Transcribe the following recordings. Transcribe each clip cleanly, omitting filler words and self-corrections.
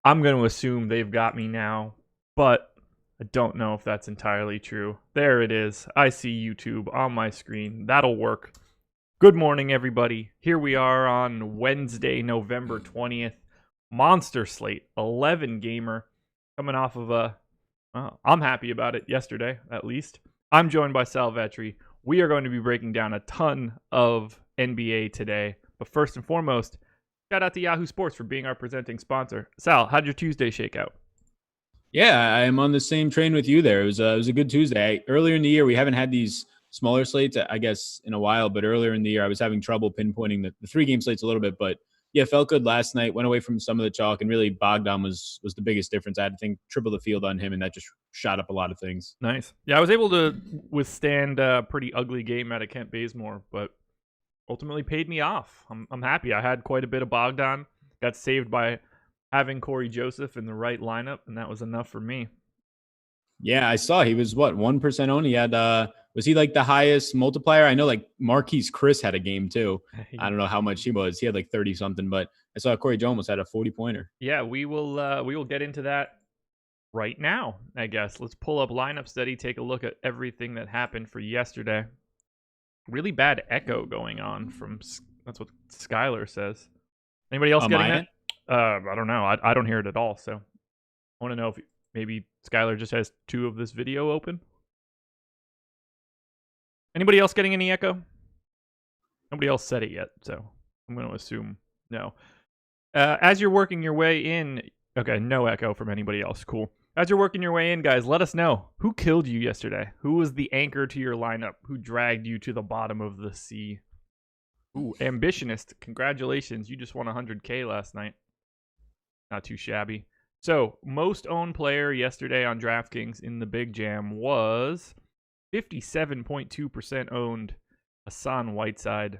I'm going to assume they've got me now, but I don't know if that's entirely true. There it is. I see YouTube on my screen. That'll work. Good morning, everybody. Here we are on Wednesday, November 20th. Monster slate, 11 gamer, coming off of I'm happy about it yesterday, at least. I'm joined by Sal Vetri. We are going to be breaking down a ton of NBA today. But first and foremost, shout out to Yahoo Sports for being our presenting sponsor. Sal, how'd your Tuesday shake out? Yeah, I'm on the same train with you there. It was a good Tuesday. Earlier in the year, we haven't had these smaller slates, I guess, in a while. But earlier in the year, I was having trouble pinpointing the three-game slates a little bit. But yeah, felt good last night. Went away from some of the chalk, and really Bogdan was the biggest difference. I had to think triple the field on him, and that just shot up a lot of things. Nice. Yeah, I was able to withstand a pretty ugly game out of Kent Bazemore, but ultimately paid me off. I'm happy. I had quite a bit of Bogdan. Got saved by having Corey Joseph in the right lineup, and that was enough for me. Yeah, I saw he was 1% owned. He had was he like the highest multiplier? I know like Marquise Chris had a game too. I don't know how much he was. He had like 30 something, but I saw Corey Jones had a 40-pointer. Yeah, we will get into that right now, I guess. Let's pull up lineup study, take a look at everything that happened for yesterday. Really bad echo going on from that's what Skylar says. Anybody else getting that? I don't know. I don't hear it at all. So I want to know if maybe Skylar just has two of this video open. Anybody else getting any echo? Nobody else said it yet, so I'm going to assume no. As you're working your way in, okay, no echo from anybody else. Cool. As you're working your way in, guys, let us know who killed you yesterday. Who was the anchor to your lineup? Who dragged you to the bottom of the sea? Ooh, Ambitionist, congratulations. You just won 100K last night. Not too shabby. So, most owned player yesterday on DraftKings in the Big Jam was 57.2% owned Hassan Whiteside.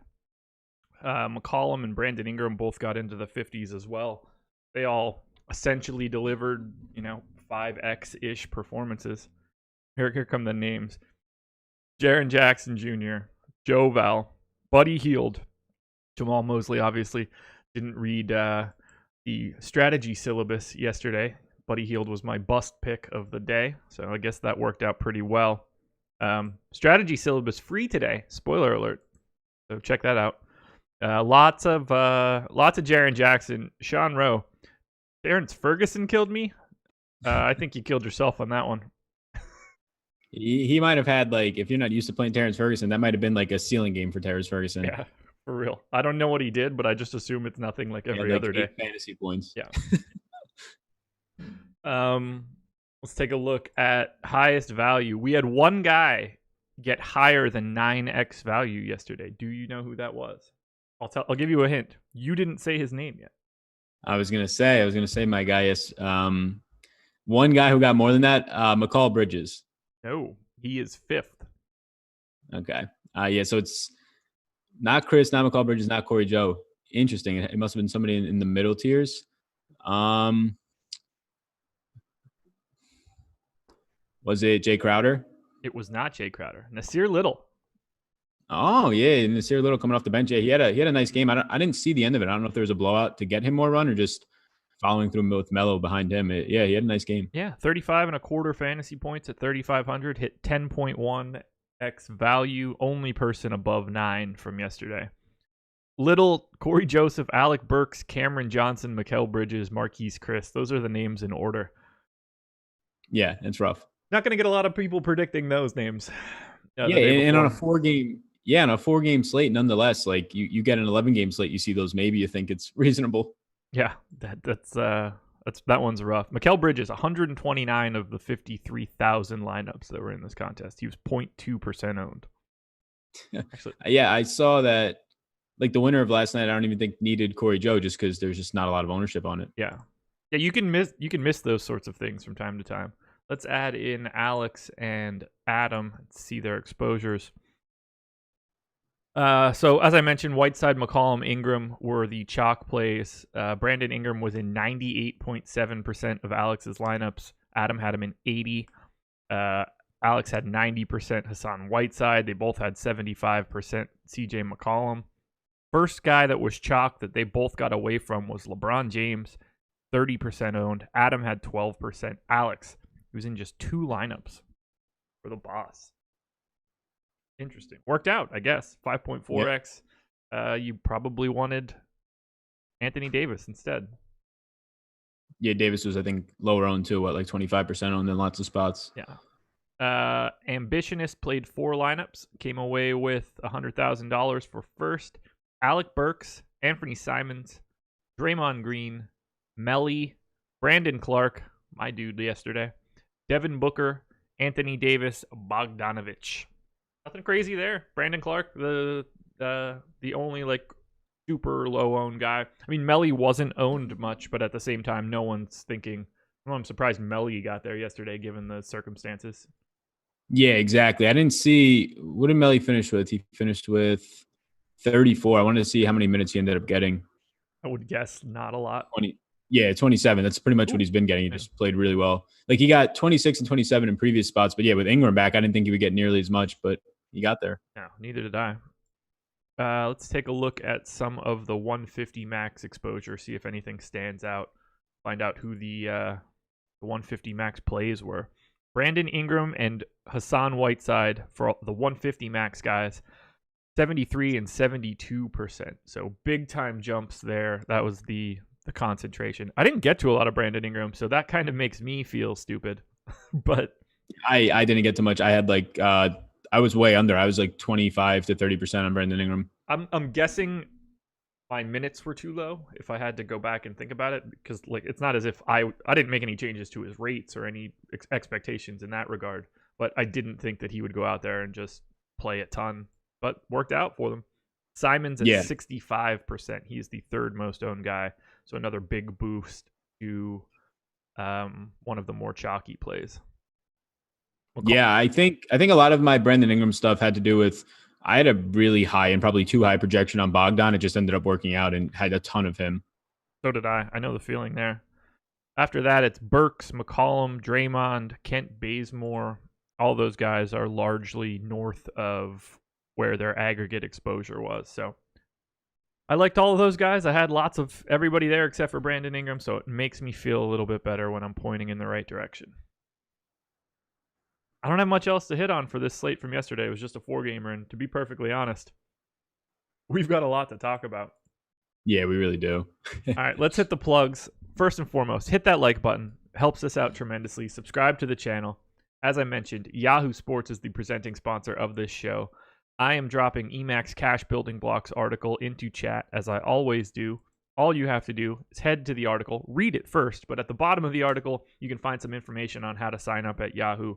McCollum and Brandon Ingram both got into the 50s as well. They all essentially delivered, 5x-ish performances. Here come the names. Jaren Jackson Jr., Joe Val, Buddy Hield, Jamal Mosley obviously didn't read the strategy syllabus yesterday. Buddy Hield was my bust pick of the day, so I guess that worked out pretty well. Strategy syllabus free today. Spoiler alert. So check that out. Lots of Jaren Jackson. Sean Rowe. Terrence Ferguson killed me. I think you killed yourself on that one. He might have had, like, if you're not used to playing Terrence Ferguson, that might have been like a ceiling game for Terrence Ferguson. Yeah, for real. I don't know what he did, but I just assume it's nothing like every other day. Fantasy points. Yeah. Let's take a look at highest value. We had one guy get higher than 9x value yesterday. Do you know who that was? I'll give you a hint. You didn't say his name yet. I was gonna say my guy is one guy who got more than that, McCall Bridges. No, he is 5th. Okay. Yeah, so it's not Chris, not McCall Bridges, not Corey Joe. Interesting. It must have been somebody in the middle tiers. Was it Jay Crowder? It was not Jay Crowder. Nasir Little. Oh yeah, Nasir Little coming off the bench. Yeah, he had a nice game. I didn't see the end of it. I don't know if there was a blowout to get him more run or just following through with Melo behind him. He had a nice game. Yeah, 35.25 fantasy points at 3,500. Hit 10.1x value. Only person above 9 from yesterday. Little, Corey Joseph, Alec Burks, Cameron Johnson, Mikal Bridges, Marquise Chris. Those are the names in order. Yeah, it's rough. Not going to get a lot of people predicting those names. And on a 4-game slate, nonetheless, like you get an 11-game slate, you see those, maybe you think it's reasonable. Yeah, that one's rough. Mikal Bridges, 129 of the 53,000 lineups that were in this contest. He was 0.2% owned. Actually, yeah, I saw that. Like the winner of last night, I don't even think needed Corey Joe just because there's just not a lot of ownership on it. Yeah, you can miss those sorts of things from time to time. Let's add in Alex and Adam and see their exposures. So as I mentioned, Whiteside, McCollum, Ingram were the chalk plays. Brandon Ingram was in 98.7% of Alex's lineups. Adam had him in 80. Alex had 90% Hassan Whiteside. They both had 75% CJ McCollum. First guy that was chalk that they both got away from was LeBron James. 30% owned. Adam had 12%. Alex, he was in just 2 lineups for the boss. Interesting. Worked out, I guess. 5.4x. You probably wanted Anthony Davis instead. Yeah, Davis was, I think, lower owned too. What, like 25% owned in lots of spots? Yeah. Ambitionist played 4 lineups, came away with $100,000 for first. Alec Burks, Anthony Simons, Draymond Green, Melly, Brandon Clark, my dude yesterday, Devin Booker, Anthony Davis, Bogdanovich. Nothing crazy there. Brandon Clark, the only like super low owned guy. I mean, Melly wasn't owned much, but at the same time, no one's thinking. Well, I'm surprised Melly got there yesterday, given the circumstances. Yeah, exactly. I didn't see, what did Melly finish with? He finished with 34. I wanted to see how many minutes he ended up getting. I would guess not a lot. 27. That's pretty much what he's been getting. He just played really well. Like, he got 26 and 27 in previous spots, but yeah, with Ingram back, I didn't think he would get nearly as much, but he got there. No, neither did I. Let's take a look at some of the 150 max exposure, see if anything stands out, find out who the 150 max plays were. Brandon Ingram and Hassan Whiteside for the 150 max guys, 73 and 72%. So big time jumps there. That was the concentration. I didn't get to a lot of Brandon Ingram, so that kind of makes me feel stupid. But I didn't get to much. I had like I was way under. I was like 25 to 30% on Brandon Ingram. I'm guessing my minutes were too low if I had to go back and think about it, because like it's not as if I didn't make any changes to his rates or any expectations in that regard, but I didn't think that he would go out there and just play a ton, but worked out for them. Simon's at 65%. He's the 3rd most owned guy, so another big boost to one of the more chalky plays. Yeah, I think a lot of my Brandon Ingram stuff had to do with I had a really high and probably too high projection on Bogdan. It just ended up working out and had a ton of him. So did I. I know the feeling there. After that, it's Burks, McCollum, Draymond, Kent Bazemore. All those guys are largely north of where their aggregate exposure was. So I liked all of those guys. I had lots of everybody there except for Brandon Ingram, so it makes me feel a little bit better when I'm pointing in the right direction. I don't have much else to hit on for this slate from yesterday. It was just a 4-gamer, and to be perfectly honest, we've got a lot to talk about. Yeah, we really do. All right, let's hit the plugs. First and foremost, hit that like button. Helps us out tremendously. Subscribe to the channel. As I mentioned, Yahoo Sports is the presenting sponsor of this show. I am dropping Emacs Cash Building Blocks article into chat, as I always do. All you have to do is head to the article, read it first, but at the bottom of the article, you can find some information on how to sign up at Yahoo.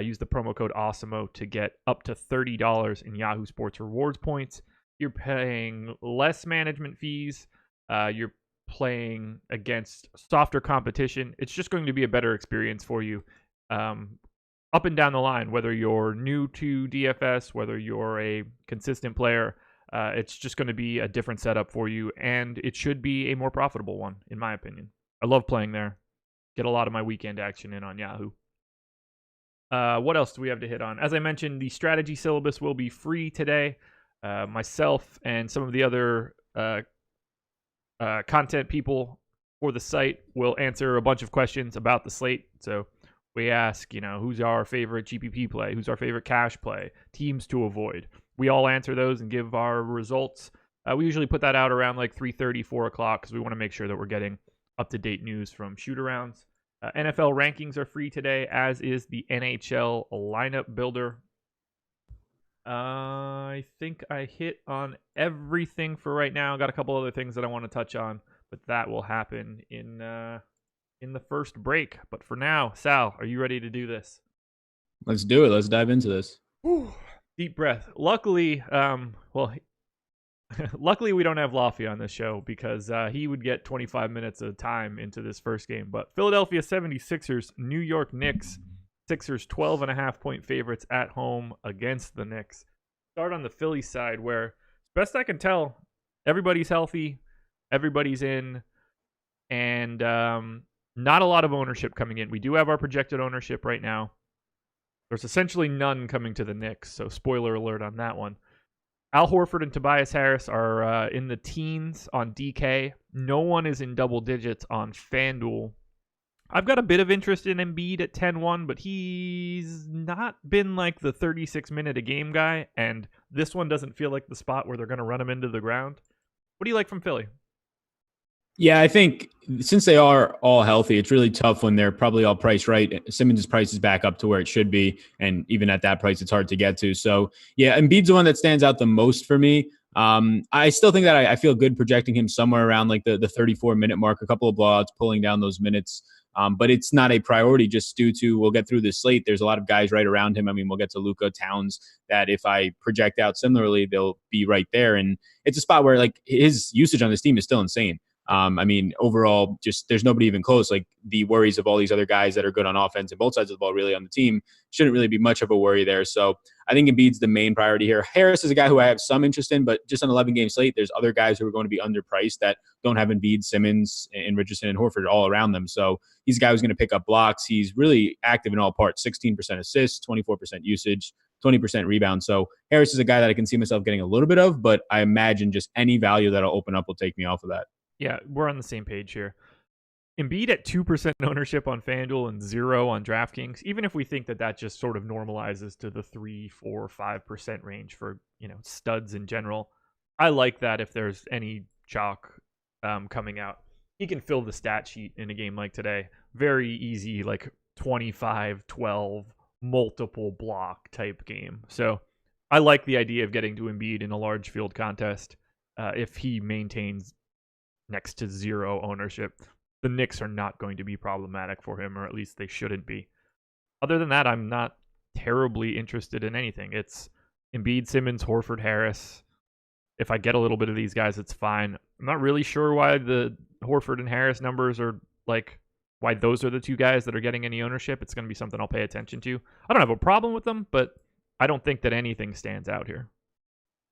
Use the promo code AWESOMO to get up to $30 in Yahoo Sports rewards points. You're paying less management fees. You're playing against softer competition. It's just going to be a better experience for you up and down the line, whether you're new to DFS, whether you're a consistent player. It's just going to be a different setup for you, and it should be a more profitable one, in my opinion. I love playing there. Get a lot of my weekend action in on Yahoo. What else do we have to hit on? As I mentioned, the strategy syllabus will be free today. Myself and some of the other content people for the site will answer a bunch of questions about the slate. So we ask, who's our favorite GPP play? Who's our favorite cash play? Teams to avoid. We all answer those and give our results. We usually put that out around like 3:30, 4 o'clock, because we want to make sure that we're getting up-to-date news from shoot-arounds. NFL rankings are free today, as is the NHL lineup builder. I think I hit on everything for right now. Got a couple other things that I want to touch on, but that will happen in the first break. But for now, Sal, are you ready to do this? Let's do it. Let's dive into this. Whew. Deep breath. Luckily, luckily we don't have Laffy on this show, because he would get 25 minutes of time into this first game. But Philadelphia 76ers, New York Knicks. Sixers 12.5-point favorites at home against the Knicks. Start on the Philly side, where, best I can tell, everybody's healthy, everybody's in, and not a lot of ownership coming in. We do have our projected ownership right now. There's essentially none coming to the Knicks, so spoiler alert on that one. Al Horford and Tobias Harris are in the teens on DK. No one is in double digits on FanDuel. I've got a bit of interest in Embiid at 10-1, but he's not been like the 36-minute a game guy, and this one doesn't feel like the spot where they're going to run him into the ground. What do you like from Philly? Yeah, I think since they are all healthy, it's really tough when they're probably all priced right. Simmons' price is back up to where it should be, and even at that price, it's hard to get to. So, yeah, Embiid's the one that stands out the most for me. I still think that I feel good projecting him somewhere around like the 34-minute mark, a couple of blowouts, pulling down those minutes. But it's not a priority just due to we'll get through this slate. There's a lot of guys right around him. I mean, we'll get to Luka, Towns, that if I project out similarly, they'll be right there. And it's a spot where like his usage on this team is still insane. I mean, overall, just there's nobody even close. Like the worries of all these other guys that are good on offense and both sides of the ball really on the team shouldn't really be much of a worry there. So I think Embiid's the main priority here. Harris is a guy who I have some interest in, but just on 11-game slate, there's other guys who are going to be underpriced that don't have Embiid, Simmons, and Richardson and Horford all around them. So he's a guy who's going to pick up blocks. He's really active in all parts, 16% assists, 24% usage, 20% rebound. So Harris is a guy that I can see myself getting a little bit of, but I imagine just any value that'll open up will take me off of that. Yeah, we're on the same page here. Embiid at 2% ownership on FanDuel and 0 on DraftKings, even if we think that just sort of normalizes to the 3, 4, 5% range for, studs in general. I like that if there's any chalk coming out. He can fill the stat sheet in a game like today. Very easy, like 25-12, multiple block type game. So I like the idea of getting to Embiid in a large field contest if he maintains next to 0 ownership. The Knicks are not going to be problematic for him, or at least they shouldn't be. Other than that, I'm not terribly interested in anything. It's Embiid, Simmons, Horford, Harris. If I get a little bit of these guys, it's fine. I'm not really sure why the Horford and Harris numbers are like, why those are the two guys that are getting any ownership. It's going to be something I'll pay attention to. I don't have a problem with them, but I don't think that anything stands out here.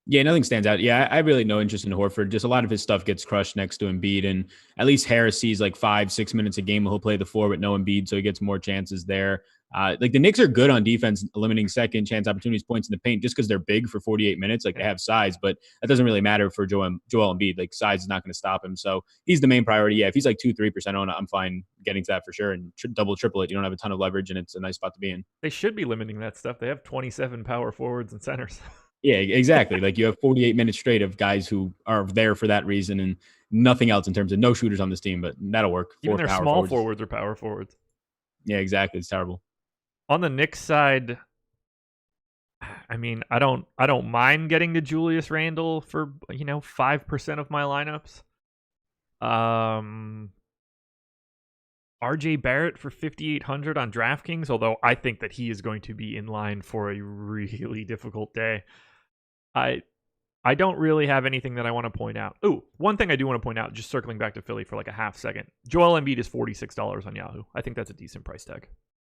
Yeah, nothing stands out. Yeah, I really no interest in Horford. Just a lot of his stuff gets crushed next to Embiid, and at least Harris sees like 5-6 minutes a game. He'll play the 4 with no Embiid, so he gets more chances there. Like the Knicks are good on defense, limiting second chance opportunities, points in the paint, just because they're big for 48 minutes. Like they have size, but that doesn't really matter for Joel Embiid. Like size is not going to stop him, so he's the main priority. Yeah, if he's like 2-3% on, I'm fine getting to that for sure, and double, triple it. You don't have a ton of leverage, and it's a nice spot to be in. They should be limiting that stuff. They have 27 power forwards and centers. Yeah, exactly. Like you have 48 minutes straight of guys who are there for that reason and nothing else in terms of no shooters on this team, but that'll work. Even their small forwards are power forwards. Yeah, exactly. It's terrible. On the Knicks side, I mean, I don't mind getting to Julius Randle for 5% of my lineups. RJ Barrett for 5,800 on DraftKings, although I think that he is going to be in line for a really difficult day. I don't really have anything that I want to point out. Oh, one thing I do want to point out, just circling back to Philly for like a half second. Joel Embiid is $46 on Yahoo. I think that's a decent price tag.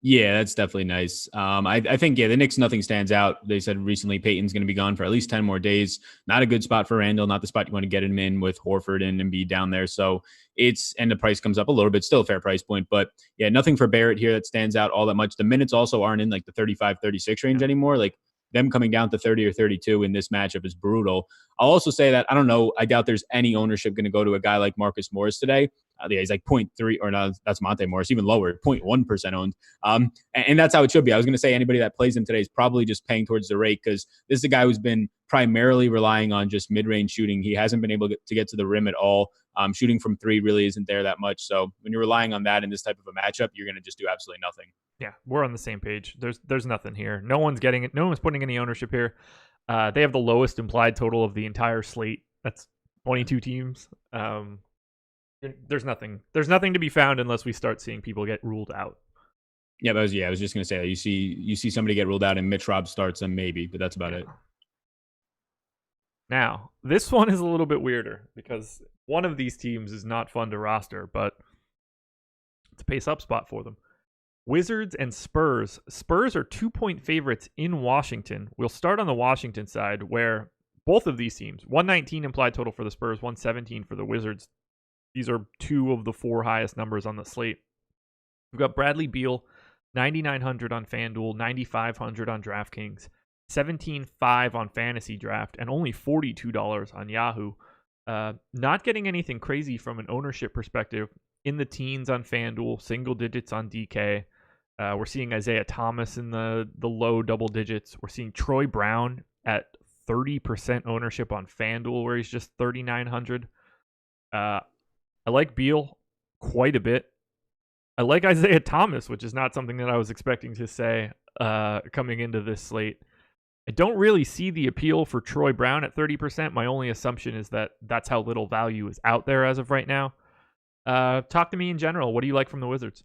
Yeah, that's definitely nice. I think, the Knicks, nothing stands out. They said recently Peyton's going to be gone for at least 10 more days. Not a good spot for Randall, not the spot you want to get him in with Horford and Embiid down there. So and the price comes up a little bit, still a fair price point. But yeah, nothing for Barrett here that stands out all that much. The minutes also aren't in like the 35, 36 range anymore. Like them coming down to 30 or 32 in this matchup is brutal. I'll also say that, I don't know, I doubt there's any ownership going to go to a guy like Marcus Morris today. Yeah, he's like 0.3, or no, that's Monte Morris, even lower, 0.1% owned. And that's how it should be. I was going to say anybody that plays him today is probably just paying towards the rate, because this is a guy who's been primarily relying on just mid-range shooting. He hasn't been able to get to the rim at all. Shooting from 3 really isn't there that much. So when you're relying on that in this type of a matchup, you're going to just do absolutely nothing. Yeah, we're on the same page. There's nothing here. No one's getting it. No one's putting any ownership here. They have the lowest implied total of the entire slate. That's 22 teams. There's nothing to be found unless we start seeing people get ruled out. Yeah, I was just gonna say that you see somebody get ruled out and Mitch Rob starts them maybe, but that's about it. Now, this one is a little bit weirder because one of these teams is not fun to roster, but it's a pace up spot for them. Wizards and Spurs. Spurs are 2-point favorites in Washington. We'll start on the Washington side, where both of these teams, 119 implied total for the Spurs, 117 for the Wizards. These are 2 of the 4 highest numbers on the slate. We've got Bradley Beal, 9,900 on FanDuel, 9,500 on DraftKings. 17.5 on Fantasy Draft, and only $42 on Yahoo. Not getting anything crazy from an ownership perspective. In the teens on FanDuel, single digits on DK. We're seeing Isaiah Thomas in the low double digits. We're seeing Troy Brown at 30% ownership on FanDuel, where he's just 3,900. I like Beal quite a bit. I like Isaiah Thomas, which is not something that I was expecting to say coming into this slate. I don't really see the appeal for Troy Brown at 30%. My only assumption is that that's how little value is out there as of right now. Talk to me in general. What do you like from the Wizards?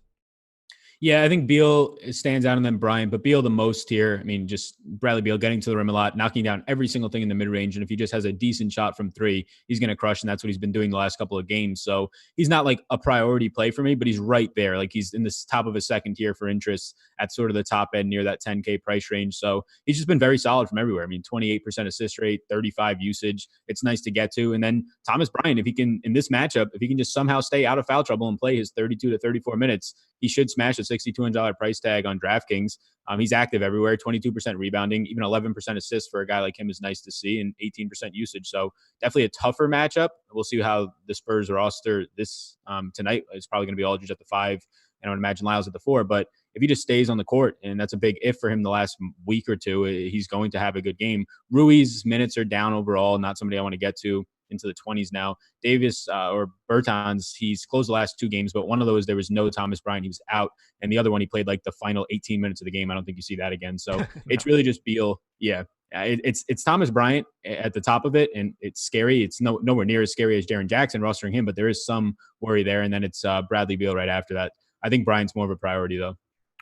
Yeah, I think Beal stands out and then Bryant, but Beal the most here. I mean, just Bradley Beal getting to the rim a lot, knocking down every single thing in the mid-range. And if he just has a decent shot from three, he's going to crush. And that's what he's been doing the last couple of games. So he's not like a priority play for me, but he's right there. Like he's in the top of a second tier for interest at sort of the top end near that 10K price range. So he's just been very solid from everywhere. I mean, 28% assist rate, 35 usage. It's nice to get to. And then Thomas Bryant, if he can, in this matchup, if he can just somehow stay out of foul trouble and play his 32 to 34 minutes, he should smash a $6,200 price tag on DraftKings. He's active everywhere, 22% rebounding, even 11% assists for a guy like him is nice to see, and 18% usage. So definitely a tougher matchup. We'll see how the Spurs roster this tonight. It's probably going to be Aldridge at the 5, and I would imagine Lyles at the 4. But if he just stays on the court, and that's a big if for him the last week or two, he's going to have a good game. Rui's minutes are down overall, not somebody I want to get to into the 20s now. Davis or Bertans, he's closed the last 2 games, but one of those there was no Thomas Bryant. He was out. And the other one, he played like the final 18 minutes of the game. I don't think you see that again. So It's really just Beal. Yeah. It's Thomas Bryant at the top of it, and it's scary. It's nowhere near as scary as Jaren Jackson rostering him, but there is some worry there. And then it's Bradley Beal right after that. I think Bryant's more of a priority, though.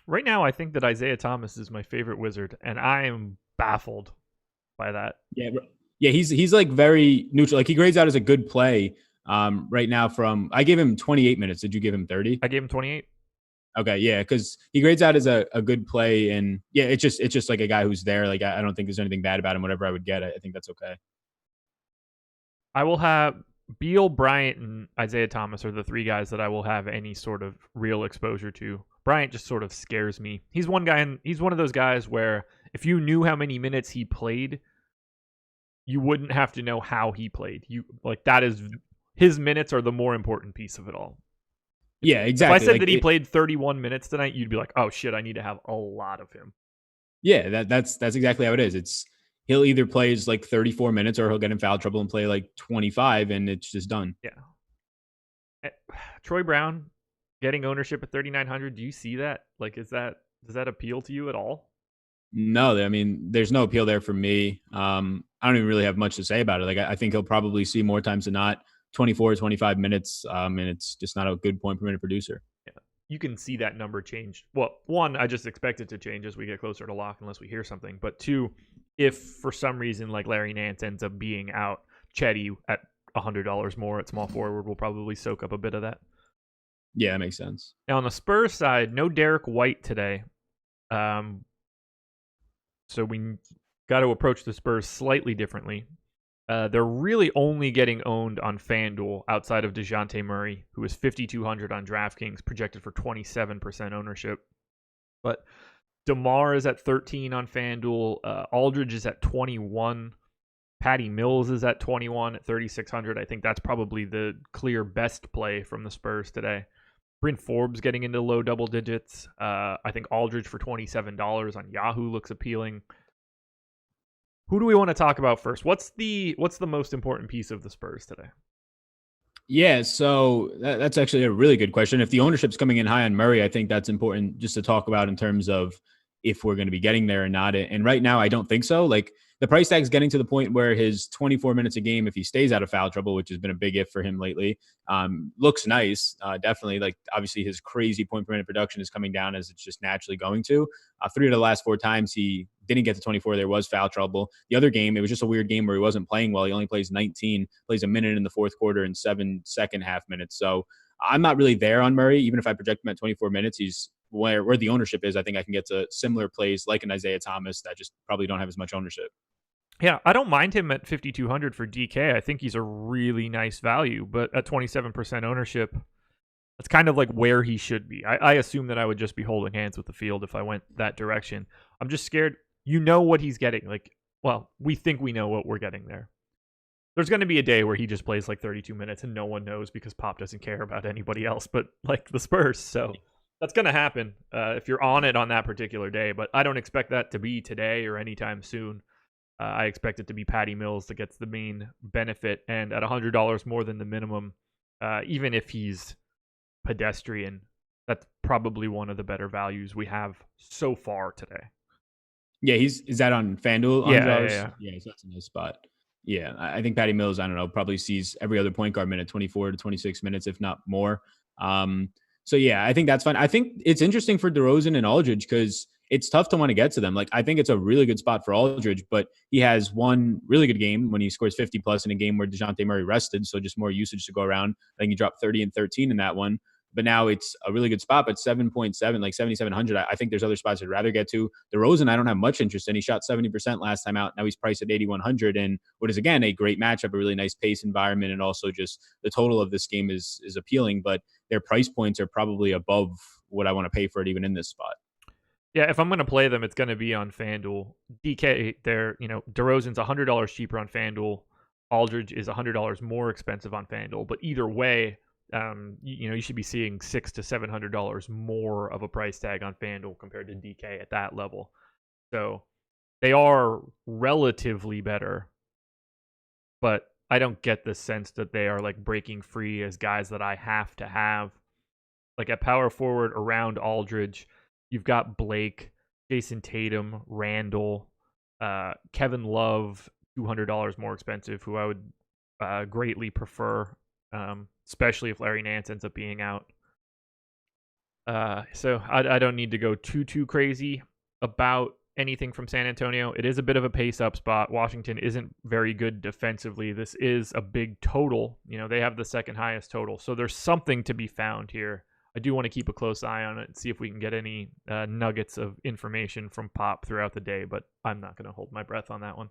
Right now, I think that Isaiah Thomas is my favorite Wizard, and I am baffled by that. Yeah, he's like very neutral. Like he grades out as a good play right now I gave him 28 minutes. Did you give him 30? I gave him 28. Okay, yeah, because he grades out as a good play, and yeah, it's just like a guy who's there. Like I don't think there's anything bad about him. Whatever I would get, I think that's okay. I will have Beal, Bryant, and Isaiah Thomas are the 3 guys that I will have any sort of real exposure to. Bryant just sort of scares me. He's one guy, and he's one of those guys where if you knew how many minutes he played, you wouldn't have to know how he played. That is his minutes are the more important piece of it all. Yeah, exactly. If I said that he played 31 minutes tonight, you'd be like, "Oh shit, I need to have a lot of him." Yeah, that's exactly how it is. He'll either play like 34 minutes or he'll get in foul trouble and play like 25, and it's just done. Yeah. Troy Brown getting ownership at 3,900. Do you see that? Like, does that appeal to you at all? No, I mean, there's no appeal there for me. I don't even really have much to say about it. Like, I think he'll probably see more times than not 24, 25 minutes, and it's just not a good point per minute producer. Yeah, you can see that number change. Well, 1, I just expect it to change as we get closer to lock unless we hear something. But 2, if for some reason like Larry Nance ends up being out, Chetty at $100 more at small forward will probably soak up a bit of that. Yeah, that makes sense. Now on the Spurs side, no Derek White today. So we got to approach the Spurs slightly differently. They're really only getting owned on FanDuel outside of DeJounte Murray, who is 5,200 on DraftKings, projected for 27% ownership. But DeMar is at 13 on FanDuel. Aldridge is at 21. Patty Mills is at 21 at 3,600. I think that's probably the clear best play from the Spurs today. Bryn Forbes getting into low double digits. I think Aldridge for $27 on Yahoo looks appealing. Who do we want to talk about first? What's the most important piece of the Spurs today? Yeah, so that's actually a really good question. If the ownership's coming in high on Murray, I think that's important just to talk about in terms of if we're going to be getting there or not. And right now, I don't think so. Like the price tag's getting to the point where his 24 minutes a game, if he stays out of foul trouble, which has been a big if for him lately, looks nice. Definitely, like obviously his crazy point per minute production is coming down as it's just naturally going to. 3 of the last 4 times he didn't get to 24, there was foul trouble. The other game, it was just a weird game where he wasn't playing well. He only plays 19, plays a minute in the fourth quarter and 7 second half minutes. So I'm not really there on Murray. Even if I project him at 24 minutes, he's where the ownership is. I think I can get to similar plays like an Isaiah Thomas that just probably don't have as much ownership. Yeah, I don't mind him at 5,200 for DK. I think he's a really nice value, but at 27% ownership, that's kind of like where he should be. I assume that I would just be holding hands with the field if I went that direction. I'm just scared. you know what he's getting. Like, well, we think we know what we're getting there. There's going to be a day where he just plays like 32 minutes and no one knows because Pop doesn't care about anybody else but like the Spurs. So that's going to happen if you're on it on that particular day. But I don't expect that to be today or anytime soon. I expect it to be Patty Mills that gets the main benefit. And at $100 more than the minimum, even if he's pedestrian, that's probably one of the better values we have so far today. Yeah, is that on FanDuel? Yeah. So that's a nice spot. Yeah, I think Patty Mills, I don't know, probably sees every other point guard minute, 24 to 26 minutes, if not more. So yeah, I think that's fine. I think it's interesting for DeRozan and Aldridge because it's tough to want to get to them. Like, I think it's a really good spot for Aldridge, but he has one really good game when he scores 50 plus in a game where DeJounte Murray rested. So just more usage to go around. I think he dropped 30 and 13 in that one. But now it's a really good spot, but 7.7, like 7,700. I think there's other spots I'd rather get to. DeRozan, I don't have much interest in. He shot 70% last time out. Now he's priced at 8,100, and what is, again, a great matchup, a really nice pace environment, and also just the total of this game is appealing, but their price points are probably above what I want to pay for it even in this spot. Yeah, if I'm going to play them, it's going to be on FanDuel. DK, DeRozan's $100 cheaper on FanDuel. Aldridge is $100 more expensive on FanDuel, but either way, you should be seeing $600 to $700 more of a price tag on FanDuel compared to DK at that level. So they are relatively better, but I don't get the sense that they are like breaking free as guys that I have to have. Like at power forward around Aldridge, you've got Blake, Jason Tatum, Randall, Kevin Love, $200 more expensive, who I would greatly prefer. Especially if Larry Nance ends up being out. So I don't need to go too crazy about anything from San Antonio. It is a bit of a pace-up spot. Washington isn't very good defensively. This is a big total. They have the second highest total. So there's something to be found here. I do want to keep a close eye on it and see if we can get any nuggets of information from Pop throughout the day, but I'm not going to hold my breath on that one.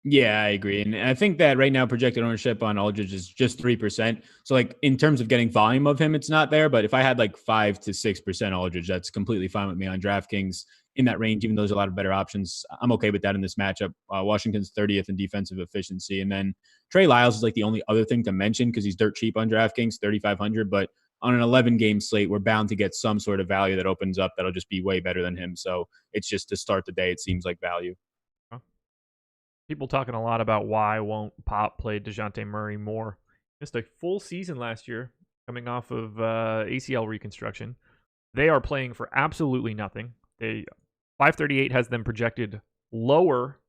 Yeah, I agree. And I think that right now projected ownership on Aldridge is just 3%. So like in terms of getting volume of him, it's not there. But if I had like 5 to 6% Aldridge, that's completely fine with me on DraftKings in that range, even though there's a lot of better options. I'm okay with that in this matchup. Washington's 30th in defensive efficiency. And then Trey Lyles is like the only other thing to mention because he's dirt cheap on DraftKings, 3,500. But on an 11-game slate, we're bound to get some sort of value that opens up that'll just be way better than him. So it's just to start the day, it seems like value. People talking a lot about why won't Pop play DeJounte Murray more. Missed a full season last year coming off of ACL reconstruction. They are playing for absolutely nothing. 538 has them projected lower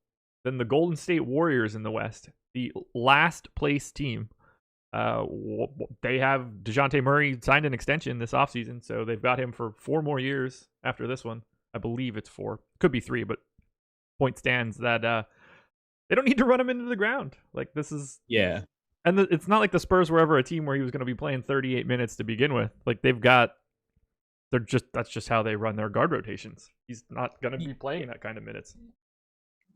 than the Golden State Warriors in the West, the last place team. They have DeJounte Murray signed an extension this offseason, so they've got him for 4 more years after this one. I believe it's 4. Could be 3, but point stands that they don't need to run him into the ground. Like, this is... Yeah. And it's not like the Spurs were ever a team where he was going to be playing 38 minutes to begin with. Like, that's just how they run their guard rotations. He's not going to be playing that kind of minutes.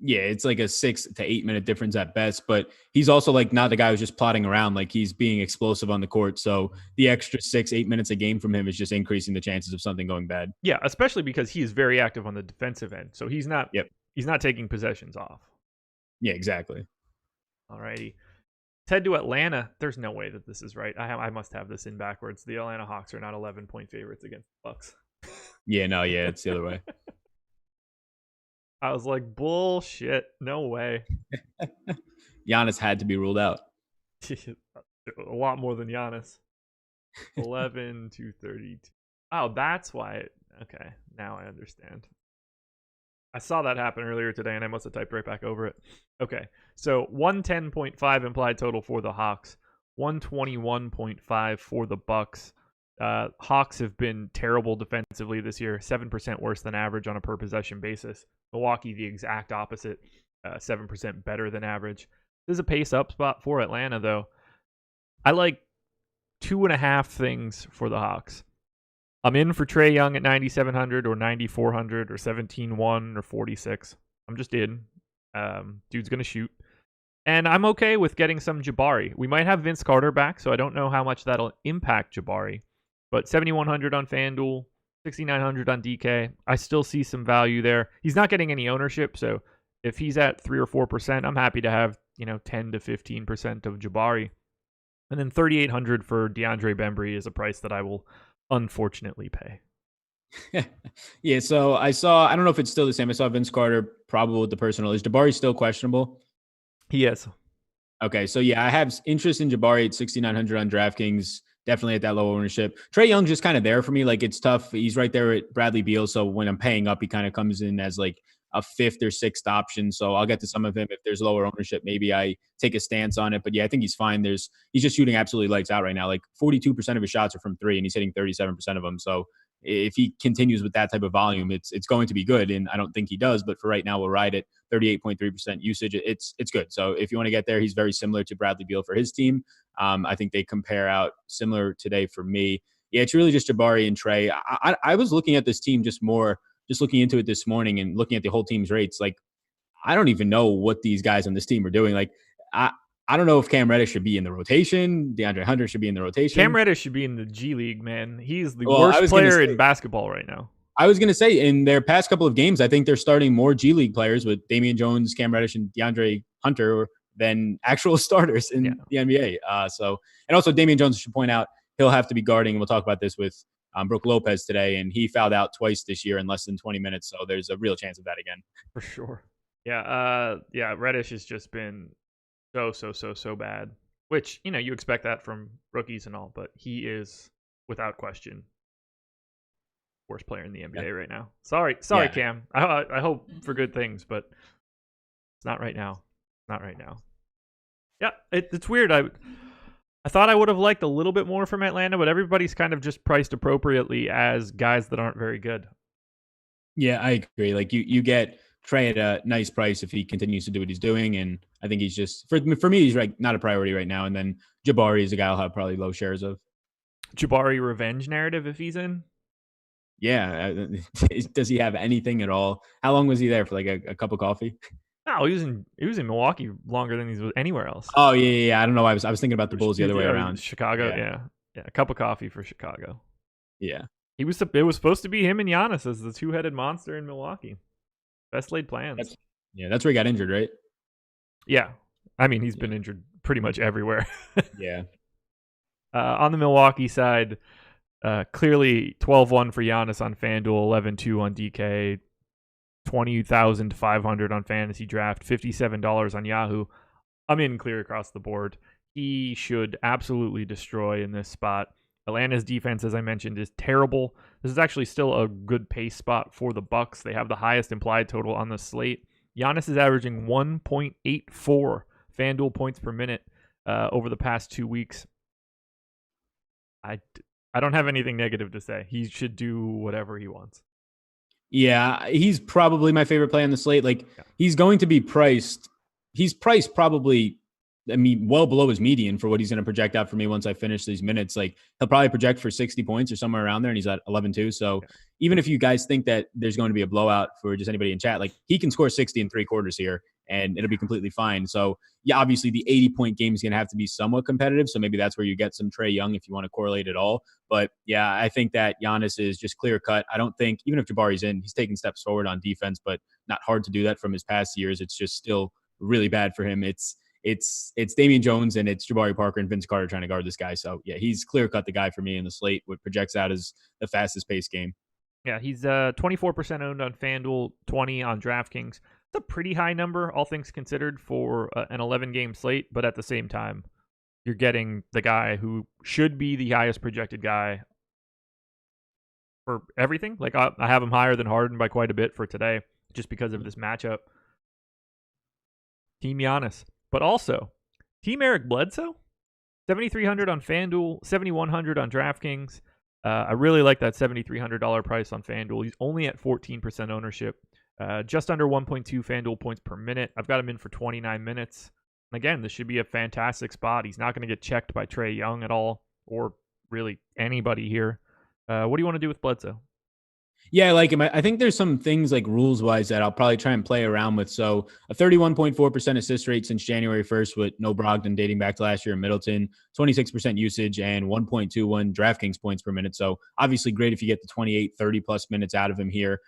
Yeah, it's like a 6 to 8 minute difference at best, but he's also like not the guy who's just plodding around. Like, he's being explosive on the court. So the extra 6-8 minutes a game from him is just increasing the chances of something going bad. Yeah, especially because he is very active on the defensive end. So he's not taking possessions off. Yeah, exactly. Alrighty. Head to Atlanta. There's no way that this is right. I must have this in backwards. The Atlanta Hawks are not 11-point favorites against the Bucks. It's the other way. I was like, bullshit. No way. Giannis had to be ruled out. A lot more than Giannis. 11 to 32. Oh, that's why. Okay, now I understand. I saw that happen earlier today, and I must have typed right back over it. Okay, so 110.5 implied total for the Hawks, 121.5 for the Bucks. Hawks have been terrible defensively this year, 7% worse than average on a per-possession basis. Milwaukee, the exact opposite, 7% better than average. This is a pace-up spot for Atlanta, though. I like 2.5 things for the Hawks. I'm in for Trae Young at 9,700 or 9,400 or 17-1 or 46. I'm just in. Dude's going to shoot. And I'm okay with getting some Jabari. We might have Vince Carter back, so I don't know how much that'll impact Jabari. But 7,100 on FanDuel, 6,900 on DK. I still see some value there. He's not getting any ownership, so if he's at 3 or 4%, I'm happy to have 10 to 15% of Jabari. And then 3,800 for DeAndre Bembry is a price that I will unfortunately pay. Yeah, so I don't know if it's still the same. I saw Vince Carter probable with the personal. Is Jabari still questionable? He is. Okay, so yeah, I have interest in Jabari at 6,900 on DraftKings. Definitely at that low ownership. Trae Young's just kind of there for me. Like, it's tough. He's right there at Bradley Beal. So when I'm paying up, he kind of comes in as like a fifth or sixth option. So I'll get to some of him. If there's lower ownership, maybe I take a stance on it. But yeah, I think he's fine. He's just shooting absolutely lights out right now. Like 42% of his shots are from three, and he's hitting 37% of them. So if he continues with that type of volume, it's going to be good. And I don't think he does. But for right now, we'll ride it. 38.3% usage. It's good. So if you want to get there, he's very similar to Bradley Beal for his team. I think they compare out similar today for me. Yeah, it's really just Jabari and Trae. I was looking at this team just looking into it this morning and looking at the whole team's rates. Like, I don't even know what these guys on this team are doing. Like, I don't know if Cam Reddish should be in the rotation. DeAndre Hunter should be in the rotation. Cam Reddish should be in the G League, man. He's the worst player in basketball right now. I was going to say, in their past couple of games, I think they're starting more G League players with Damian Jones, Cam Reddish, and DeAndre Hunter than actual starters in the NBA. And also Damian Jones, I should point out, he'll have to be guarding, and we'll talk about this with Brook Lopez today, and he fouled out twice this year in less than 20 minutes, so there's a real chance of that again. For sure. Yeah, Reddish has just been so bad, which, you expect that from rookies and all, but he is, without question, worst player in the NBA right now. Sorry, Cam. I hope for good things, but it's not right now. Yeah, it's weird. I thought I would have liked a little bit more from Atlanta, but everybody's kind of just priced appropriately as guys that aren't very good. Yeah, I agree. Like, you get Trae at a nice price if he continues to do what he's doing, and I think he's just for me he's like not a priority right now. And then Jabari is a guy I'll have probably low shares of. Jabari revenge narrative if he's in. Yeah, does he have anything at all? How long was he there for? Like a cup of coffee? No, he was in Milwaukee longer than he was anywhere else. Oh yeah. I don't know. I was thinking about the Bulls the other way around. Chicago, yeah. A cup of coffee for Chicago. Yeah, it was supposed to be him and Giannis as the two-headed monster in Milwaukee. Best laid plans. That's where he got injured, right? Yeah, I mean he's been injured pretty much everywhere. Yeah. On the Milwaukee side, clearly 12-1 for Giannis on FanDuel, 11-2 on DK, 20,500 on Fantasy Draft, $57 on Yahoo. I'm in clear across the board. He should absolutely destroy in this spot. Atlanta's defense, as I mentioned, is terrible. This is actually still a good pace spot for the Bucks. They have the highest implied total on the slate. Giannis is averaging 1.84 FanDuel points per minute over the past 2 weeks. I don't have anything negative to say. He should do whatever he wants. Yeah, he's probably my favorite play on the slate. Like, he's going to be priced. He's priced probably, well below his median for what he's going to project out for me once I finish these minutes. Like, he'll probably project for 60 points or somewhere around there, and he's at 11-2. So even if you guys think that there's going to be a blowout for just anybody in chat, like, he can score 60 in 3/4 here, and it'll be completely fine. So, yeah, obviously the 80-point game is going to have to be somewhat competitive. So maybe that's where you get some Trae Young if you want to correlate at all. But, yeah, I think that Giannis is just clear cut. I don't think, even if Jabari's in, he's taking steps forward on defense, but not hard to do that from his past years. It's just still really bad for him. It's Damian Jones and it's Jabari Parker and Vince Carter trying to guard this guy. So, yeah, he's clear cut the guy for me in the slate, what projects out as the fastest paced game. Yeah, he's 24% owned on FanDuel, 20 on DraftKings. It's a pretty high number, all things considered, for an 11-game slate. But at the same time, you're getting the guy who should be the highest projected guy for everything. Like, I have him higher than Harden by quite a bit for today just because of this matchup. Team Giannis. But also, Team Eric Bledsoe, 7,300 on FanDuel, 7,100 on DraftKings. I really like that $7,300 price on FanDuel. He's only at 14% ownership, just under 1.2 FanDuel points per minute. I've got him in for 29 minutes. And again, this should be a fantastic spot. He's not going to get checked by Trae Young at all, or really anybody here. What do you want to do with Bledsoe? Yeah, I like him. I think there's some things like rules wise that I'll probably try and play around with. So a 31.4% assist rate since January 1st with no Brogdon dating back to last year in Middleton, 26% usage and 1.21 DraftKings points per minute. So obviously great if you get the 28, 30 plus minutes out of him here.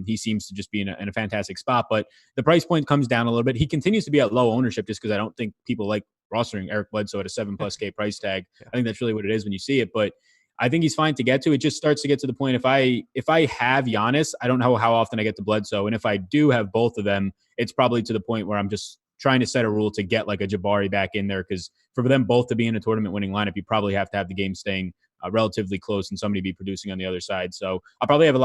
He seems to just be in a fantastic spot, but the price point comes down a little bit. He continues to be at low ownership just because I don't think people like rostering Eric Bledsoe at a 7+ K price tag. Yeah. I think that's really what it is when you see it. But I think he's fine to get to. It just starts to get to the point. If I have Giannis, I don't know how often I get to Bledsoe, and if I do have both of them, it's probably to the point where I'm just trying to set a rule to get like a Jabari back in there, because for them both to be in a tournament winning lineup, you probably have to have the game staying relatively close and somebody be producing on the other side. So I'll probably have a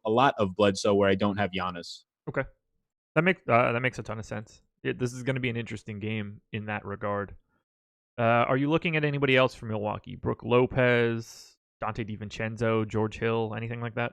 lot of Bledsoe where I don't have Giannis. Okay, that makes a ton of sense. This is going to be an interesting game in that regard. Are you looking at anybody else from Milwaukee? Brooke Lopez, Dante DiVincenzo, George Hill, anything like that?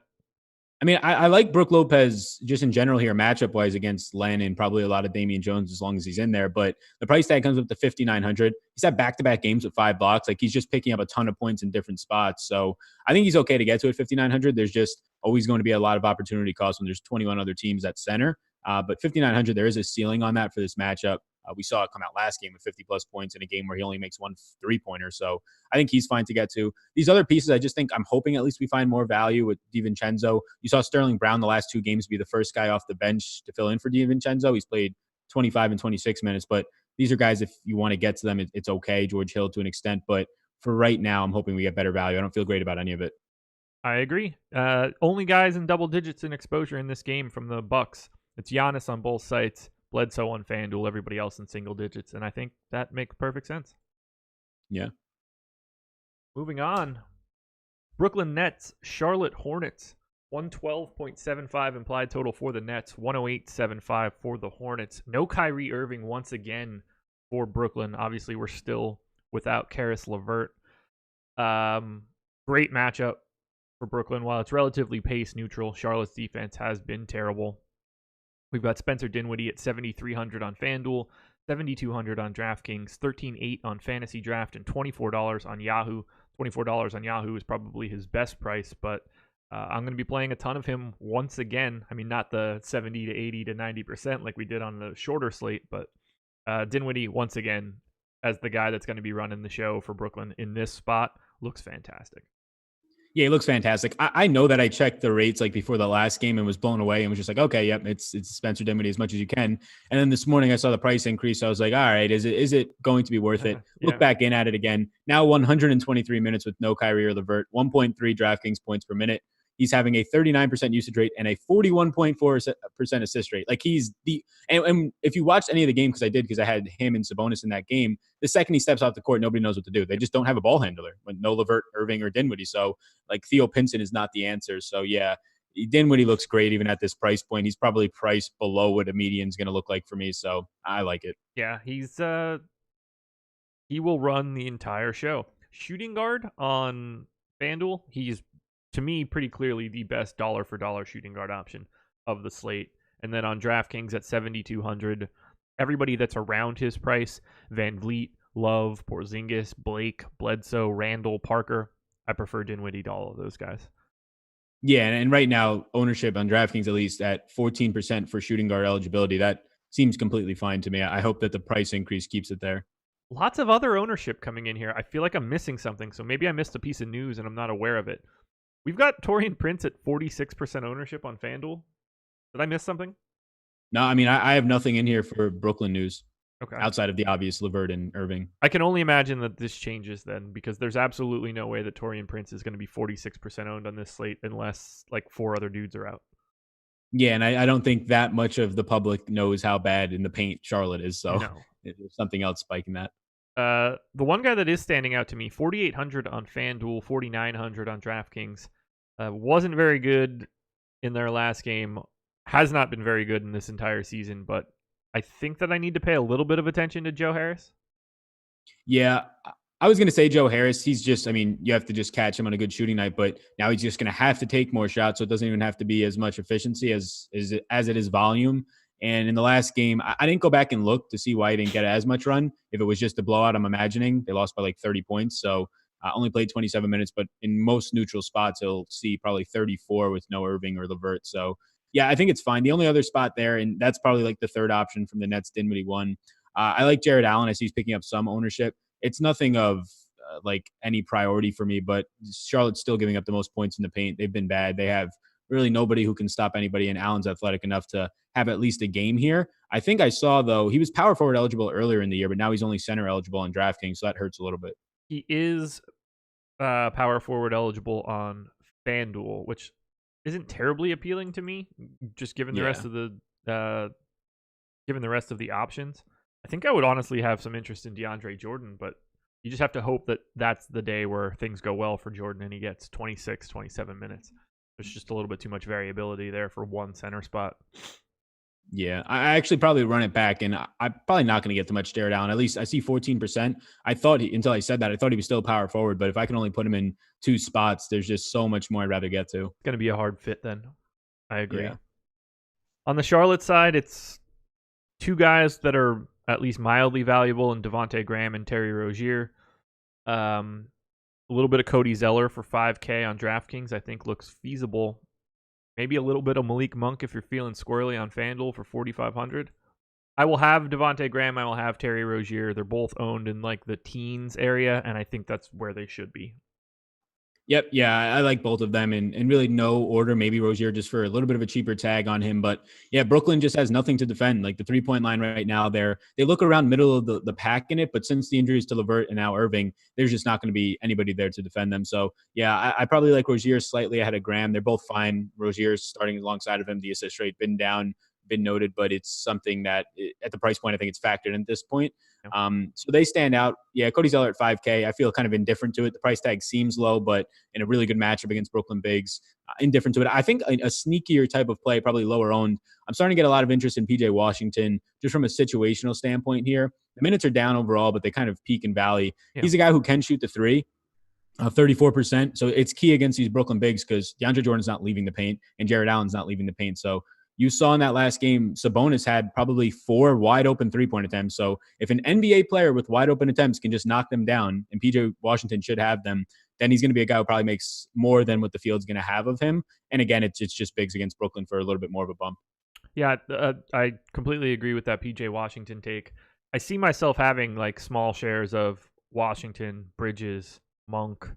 I mean, I like Brooke Lopez just in general here, matchup wise against Len and probably a lot of Damian Jones as long as he's in there. But the price tag comes up to 5,900. He's had back to back games with 5 blocks. Like he's just picking up a ton of points in different spots. So I think he's okay to get to at 5,900. There's just always going to be a lot of opportunity cost when there's 21 other teams at center. But 5,900, there is a ceiling on that for this matchup. We saw it come out last game with 50 plus points in a game where he only makes 1 3-pointer. So I think he's fine to get to. These other pieces, I just think I'm hoping at least we find more value with DiVincenzo. You saw Sterling Brown the last 2 games be the first guy off the bench to fill in for DiVincenzo. He's played 25 and 26 minutes, but these are guys, if you want to get to them, it's okay. George Hill to an extent, but for right now, I'm hoping we get better value. I don't feel great about any of it. I agree. Only guys in double digits in exposure in this game from the Bucks. It's Giannis on both sites, Bledsoe on FanDuel, everybody else in single digits, and I think that makes perfect sense. Yeah. Moving on. Brooklyn Nets, Charlotte Hornets. 112.75 implied total for the Nets, 108.75 for the Hornets. No Kyrie Irving once again for Brooklyn. Obviously, we're still without Karis LeVert. Great matchup for Brooklyn. While it's relatively pace neutral, Charlotte's defense has been terrible. We've got Spencer Dinwiddie at 7,300 on FanDuel, 7,200 on DraftKings, 13,800 on Fantasy Draft, and $24 on Yahoo. $24 on Yahoo is probably his best price, but I'm going to be playing a ton of him once again. I mean, not the 70 to 80 to 90% like we did on the shorter slate, but Dinwiddie once again as the guy that's going to be running the show for Brooklyn in this spot looks fantastic. Yeah, he looks fantastic. I know that I checked the rates like before the last game and was blown away and was just like, okay, yep, it's Spencer Dinwiddie as much as you can. And then this morning I saw the price increase. So I was like, all right, is it going to be worth it? Yeah. Look back in at it again. Now 123 minutes with no Kyrie or LeVert, 1.3 DraftKings points per minute. He's having a 39% usage rate and a 41.4% assist rate. Like he's and if you watched any of the game, because I did, because I had him and Sabonis in that game, the second he steps off the court, nobody knows what to do. They just don't have a ball handler with no LeVert, Irving, or Dinwiddie. So like Theo Pinson is not the answer. So yeah, Dinwiddie looks great even at this price point. He's probably priced below what a median is going to look like for me. So I like it. Yeah, he will run the entire show. Shooting guard on FanDuel, he's to me pretty clearly the best dollar for dollar shooting guard option of the slate. And then on DraftKings at 7,200, everybody that's around his price, Van Vliet, Love, Porzingis, Blake, Bledsoe, Randall, Parker. I prefer Dinwiddie to all of those guys. Yeah, and right now, ownership on DraftKings at least at 14% for shooting guard eligibility. That seems completely fine to me. I hope that the price increase keeps it there. Lots of other ownership coming in here. I feel like I'm missing something, so maybe I missed a piece of news and I'm not aware of it. We've got Taurean Prince at 46% ownership on FanDuel. Did I miss something? No, I mean, I have nothing in here for Brooklyn news. Okay. Outside of the obvious LeVert and Irving. I can only imagine that this changes then, because there's absolutely no way that Taurean Prince is going to be 46% owned on this slate unless like 4 other dudes are out. Yeah, and I don't think that much of the public knows how bad in the paint Charlotte is. So there's something else spiking that. The one guy that is standing out to me, 4,800 on FanDuel, 4,900 on DraftKings, wasn't very good in their last game. Has not been very good in this entire season, but I think that I need to pay a little bit of attention to Joe Harris. Yeah, I was going to say Joe Harris. He's just, I mean, you have to just catch him on a good shooting night, but now he's just going to have to take more shots. So it doesn't even have to be as much efficiency as it is volume. And in the last game, I didn't go back and look to see why he didn't get as much run. If it was just a blowout, I'm imagining they lost by like 30 points. So Only played 27 minutes, but in most neutral spots, he'll see probably 34 with no Irving or Levert. So, yeah, I think it's fine. The only other spot there, and that's probably like the third option from the Nets, Dinwiddie one. I like Jared Allen. I see he's picking up some ownership. It's nothing of like any priority for me, but Charlotte's still giving up the most points in the paint. They've been bad. They have really nobody who can stop anybody, and Allen's athletic enough to have at least a game here. I think I saw, though, he was power forward eligible earlier in the year, but now he's only center eligible on DraftKings, so that hurts a little bit. He is power forward eligible on FanDuel, which isn't terribly appealing to me, just given the rest of the options. I think I would honestly have some interest in DeAndre Jordan, but you just have to hope that that's the day where things go well for Jordan and he gets 26, 27 minutes. There's just a little bit too much variability there for one center spot. Yeah, I actually probably run it back, and I'm probably not going to get too much Jared Allen. At least I see 14%. I thought until I said that, I thought he was still power forward, but if I can only put him in two spots, there's just so much more I'd rather get to. It's going to be a hard fit then. I agree. Yeah. On the Charlotte side, it's two guys that are at least mildly valuable in Devontae Graham and Terry Rozier. A little bit of Cody Zeller for $5K on DraftKings, I think looks feasible. Maybe a little bit of Malik Monk if you're feeling squirrely on FanDuel for $4,500. I will have Devontae Graham. I will have Terry Rozier. They're both owned in like the teens area, and I think that's where they should be. Yep. Yeah, I like both of them in really no order. Maybe Rozier just for a little bit of a cheaper tag on him. But yeah, Brooklyn just has nothing to defend. Like the 3-point line right now, they look around middle of the pack in it. But since the injuries to Levert and now Irving, there's just not going to be anybody there to defend them. So yeah, I probably like Rozier slightly ahead of Graham. They're both fine. Rozier's starting alongside of him. The assist rate been down, been noted, but it's something that at the price point, I think it's factored in at this point. So they stand out. Yeah, Cody Zeller at $5K. I feel kind of indifferent to it. The price tag seems low, but in a really good matchup against Brooklyn Bigs, indifferent to it. I think a sneakier type of play, probably lower owned. I'm starting to get a lot of interest in PJ Washington just from a situational standpoint here. The minutes are down overall, but they kind of peak and valley. Yeah. He's a guy who can shoot the three. 34%. So it's key against these Brooklyn Bigs because DeAndre Jordan's not leaving the paint and Jared Allen's not leaving the paint. So you saw in that last game, Sabonis had probably 4 wide open 3-point attempts. So if an NBA player with wide open attempts can just knock them down, and PJ Washington should have them, then he's going to be a guy who probably makes more than what the field's going to have of him. And again, it's just Bigs against Brooklyn for a little bit more of a bump. Yeah, I completely agree with that PJ Washington take. I see myself having like small shares of Washington, Bridges, Monk,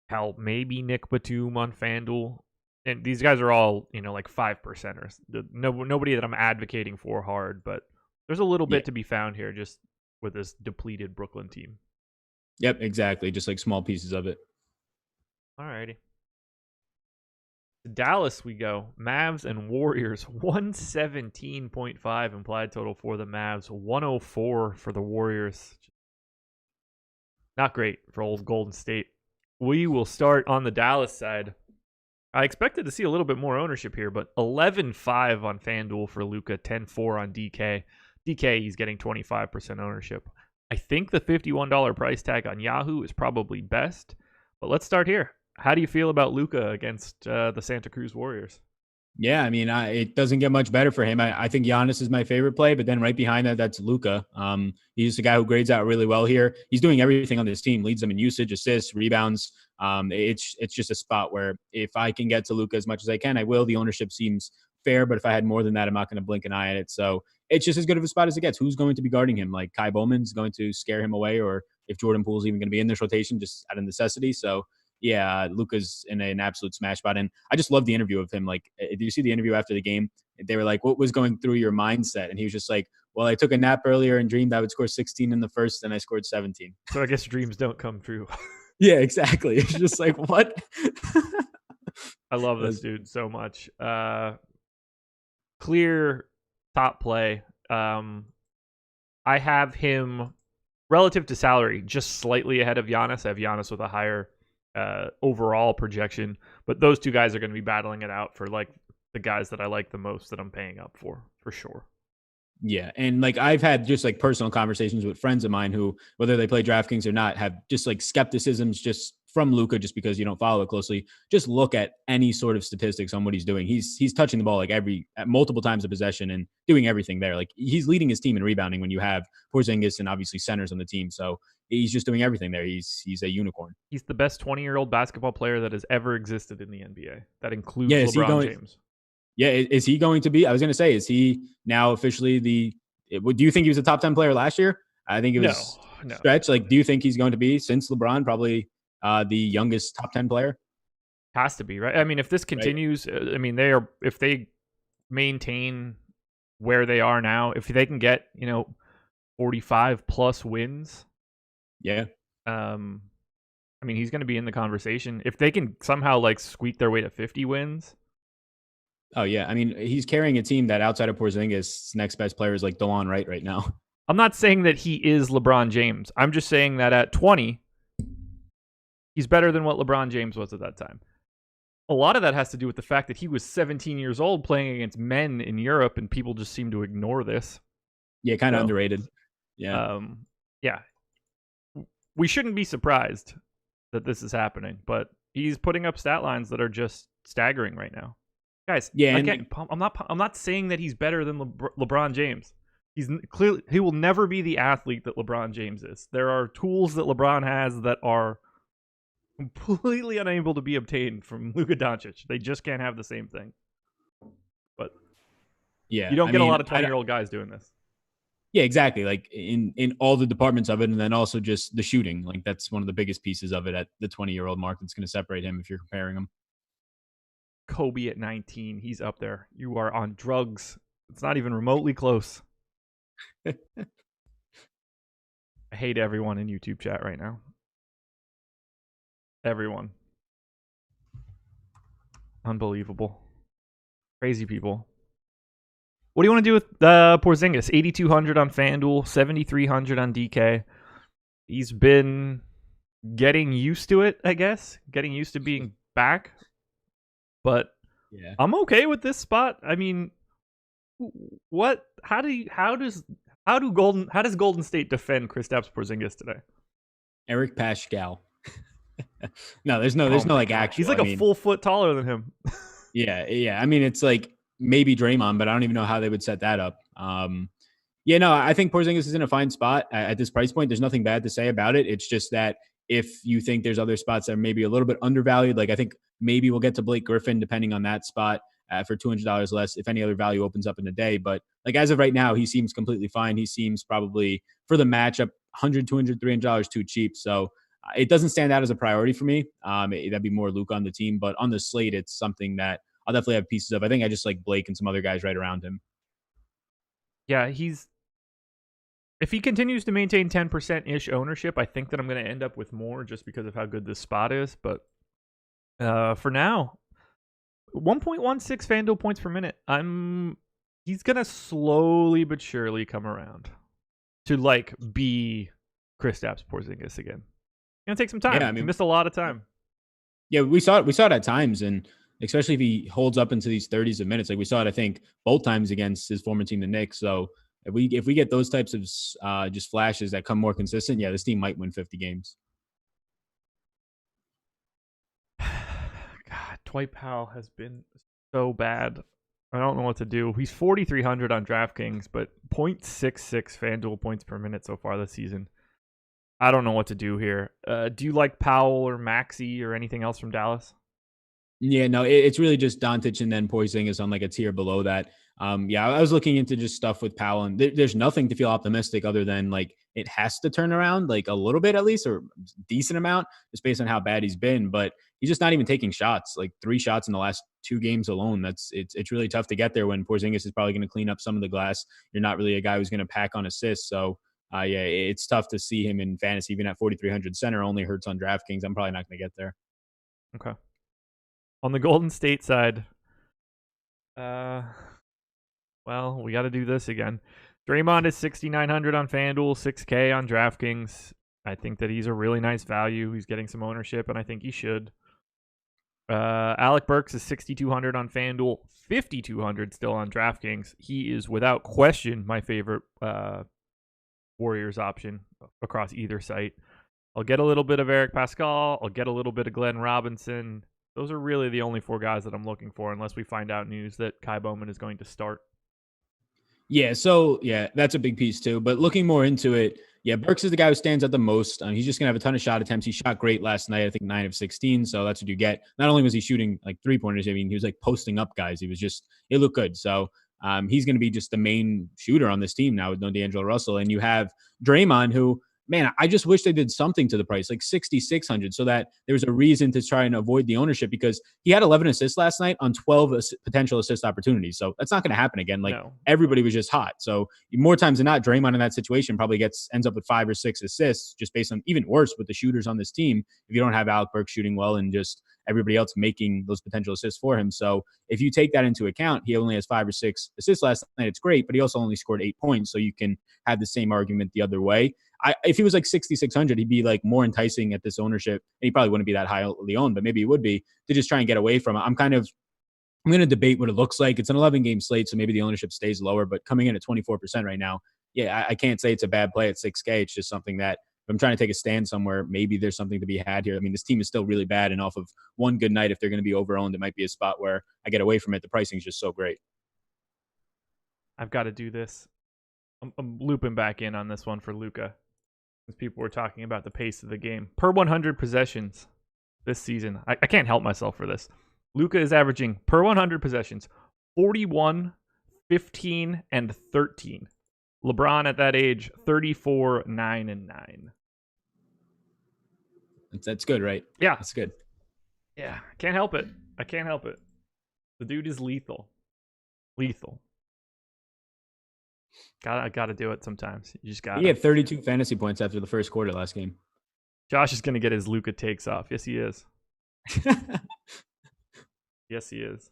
hell, maybe Nick Batum on FanDuel. And these guys are all, like 5%ers. Nobody that I'm advocating for hard, but there's a little bit to be found here just with this depleted Brooklyn team. Yep, exactly. Just like small pieces of it. All righty. Dallas we go. Mavs and Warriors. 117.5 implied total for the Mavs. 104 for the Warriors. Not great for old Golden State. We will start on the Dallas side. I expected to see a little bit more ownership here, but 11.5 on FanDuel for Luka, 10.4 on DK. DK, he's getting 25% ownership. I think the $51 price tag on Yahoo is probably best, but let's start here. How do you feel about Luka against the Santa Cruz Warriors? Yeah, I mean, it doesn't get much better for him. I think Giannis is my favorite play, but then right behind that, that's Luka. He's a guy who grades out really well here. He's doing everything on this team, leads them in usage, assists, rebounds. It's just a spot where if I can get to Luka as much as I can, I will. The ownership seems fair, but if I had more than that, I'm not going to blink an eye at it. So it's just as good of a spot as it gets. Who's going to be guarding him? Like Kai Bowman's going to scare him away, or if Jordan Poole's even going to be in this rotation, just out of necessity. So yeah, Luka's in an absolute smash spot. And I just love the interview of him. Like, did you see the interview after the game? They were like, what was going through your mindset? And he was just like, well, I took a nap earlier and dreamed I would score 16 in the first, and I scored 17. So I guess dreams don't come true. Yeah, exactly. It's just like, what? I love this dude so much. Clear top play. I have him relative to salary just slightly ahead of Giannis. I have Giannis with a higher overall projection, but those two guys are going to be battling it out for like the guys that I like the most that I'm paying up for sure. Yeah, and like I've had just like personal conversations with friends of mine who, whether they play DraftKings or not, have just like skepticisms just from Luka, just because you don't follow it closely, just look at any sort of statistics on what he's doing. He's touching the ball like at multiple times a possession and doing everything there. Like he's leading his team in rebounding when you have Porzingis and obviously centers on the team. So he's just doing everything there. He's a unicorn. He's the best 20-year-old basketball player that has ever existed in the NBA. That includes Yeah, LeBron James. Yeah, is he going to be? I was going to say, is he now officially do you think he was a top 10 player last year? I think it was no. stretch. Like, do you think he's going to be, since LeBron, probably the youngest top 10 player? Has to be, right? I mean, if this continues, right. I mean, if they maintain where they are now, if they can get 45 plus wins, yeah. I mean, he's going to be in the conversation. If they can somehow like squeak their way to 50 wins. Oh yeah, I mean, he's carrying a team that outside of Porzingis, next best player is like DeLon Wright right now. I'm not saying that he is LeBron James. I'm just saying that at 20, he's better than what LeBron James was at that time. A lot of that has to do with the fact that he was 17 years old playing against men in Europe, and people just seem to ignore this. Yeah, kind of underrated. Yeah. Yeah. We shouldn't be surprised that this is happening, but he's putting up stat lines that are just staggering right now. Guys, yeah, again, I'm not saying that he's better than LeBron James. He will never be the athlete that LeBron James is. There are tools that LeBron has that are completely unable to be obtained from Luka Doncic. They just can't have the same thing. But yeah, you don't get a lot of 20-year-old guys doing this. Yeah, exactly. Like in all the departments of it, and then also just the shooting. Like that's one of the biggest pieces of it at the 20-year-old mark that's going to separate him if you're comparing him. Kobe at 19, he's up there. You are on drugs. It's not even remotely close. I hate everyone in YouTube chat right now. Everyone. Unbelievable. Crazy people. What do you want to do with Porzingis? 8,200 on FanDuel, 7,300 on DK. He's been getting used to it, I guess. Getting used to being back. But yeah, I'm okay with this spot. I mean, what? How does Golden State defend Kristaps Porzingis today? Eric Pascal. No, there's no like actual. He's like a full foot taller than him. Yeah. I mean, it's like maybe Draymond, but I don't even know how they would set that up. Yeah, no, I think Porzingis is in a fine spot at this price point. There's nothing bad to say about it. It's just that if you think there's other spots that are maybe a little bit undervalued, like I think maybe we'll get to Blake Griffin depending on that spot for $200 less if any other value opens up in the day. But like as of right now, he seems completely fine. He seems probably for the matchup $100, $200, $300 too cheap. So it doesn't stand out as a priority for me. That'd be more Luke on the team, but on the slate, it's something that I'll definitely have pieces of. I think I just like Blake and some other guys right around him. Yeah, if he continues to maintain 10%-ish ownership, I think that I'm going to end up with more just because of how good this spot is. But for now, 1.16 FanDuel points per minute. He's going to slowly but surely come around to like be Kristaps Porzingis again. It's going to take some time. Yeah, I mean, he missed a lot of time. Yeah, we saw it at times, and especially if he holds up into these 30s of minutes. Like we saw it, I think, both times against his former team, the Knicks. So if we get those types of just flashes that come more consistent, yeah, this team might win 50 games. God, Dwight Powell has been so bad. I don't know what to do. He's 4,300 on DraftKings, but 0.66 FanDuel points per minute so far this season. I don't know what to do here. Do you like Powell or Maxey or anything else from Dallas? Yeah, no, it's really just Doncic and then Porzingis on like a tier below that. Yeah, I was looking into just stuff with Powell, and there's nothing to feel optimistic other than like it has to turn around like a little bit at least, or a decent amount, just based on how bad he's been. But he's just not even taking shots, like 3 shots in the last 2 games alone. It's really tough to get there when Porzingis is probably going to clean up some of the glass. You're not really a guy who's going to pack on assists. So yeah, it's tough to see him in fantasy, even at 4,300 center. Only hurts on DraftKings. I'm probably not going to get there. Okay. On the Golden State side, well, we got to do this again. Draymond is 6,900 on FanDuel, 6K on DraftKings. I think that he's a really nice value. He's getting some ownership, and I think he should. Alec Burks is 6,200 on FanDuel, 5,200 still on DraftKings. He is without question my favorite Warriors option across either site. I'll get a little bit of Eric Pascal. I'll get a little bit of Glenn Robinson. Those are really the only 4 guys that I'm looking for, unless we find out news that Kai Bowman is going to start. Yeah, so yeah, that's a big piece too. But looking more into it, yeah, Burks is the guy who stands out the most. He's just gonna have a ton of shot attempts. He shot great last night, I think 9 of 16. So that's what you get. Not only was he shooting like 3-pointers, I mean, he was like posting up guys. It looked good. So he's gonna be just the main shooter on this team now with no D'Angelo Russell. And you have Draymond, who, man, I just wish they did something to the price, like 6,600, so that there was a reason to try and avoid the ownership, because he had 11 assists last night on 12 potential assist opportunities. So that's not going to happen again. Like, No. everybody was just hot. So more times than not, Draymond in that situation probably ends up with 5 or 6 assists, just based on, even worse with the shooters on this team, if you don't have Alec Burks shooting well and just everybody else making those potential assists for him. So if you take that into account, he only has 5 or 6 assists last night. It's great, but he also only scored 8 points. So you can have the same argument the other way. If he was like 6,600, he'd be like more enticing at this ownership. And he probably wouldn't be that highly owned, but maybe he would be, to just try and get away from it. I'm going to debate what it looks like. It's an 11-game slate, so maybe the ownership stays lower, but coming in at 24% right now, yeah, I can't say it's a bad play at 6K. It's just something that, if I'm trying to take a stand somewhere, maybe there's something to be had here. I mean, this team is still really bad, and off of one good night, if they're going to be over-owned, it might be a spot where I get away from it. The pricing is just so great. I've got to do this. I'm looping back in on this one for Luka, as people were talking about the pace of the game. Per 100 possessions this season, I can't help myself for this. Luka is averaging, per 100 possessions, 41, 15, and 13. LeBron at that age, 34, 9, and 9. That's good, right? Yeah. That's good. Yeah, I can't help it. The dude is lethal. I gotta do it sometimes. You just gotta. He had 32 fantasy points after the first quarter last game. Josh is gonna get his Luka takes off. Yes, he is. Yes, he is.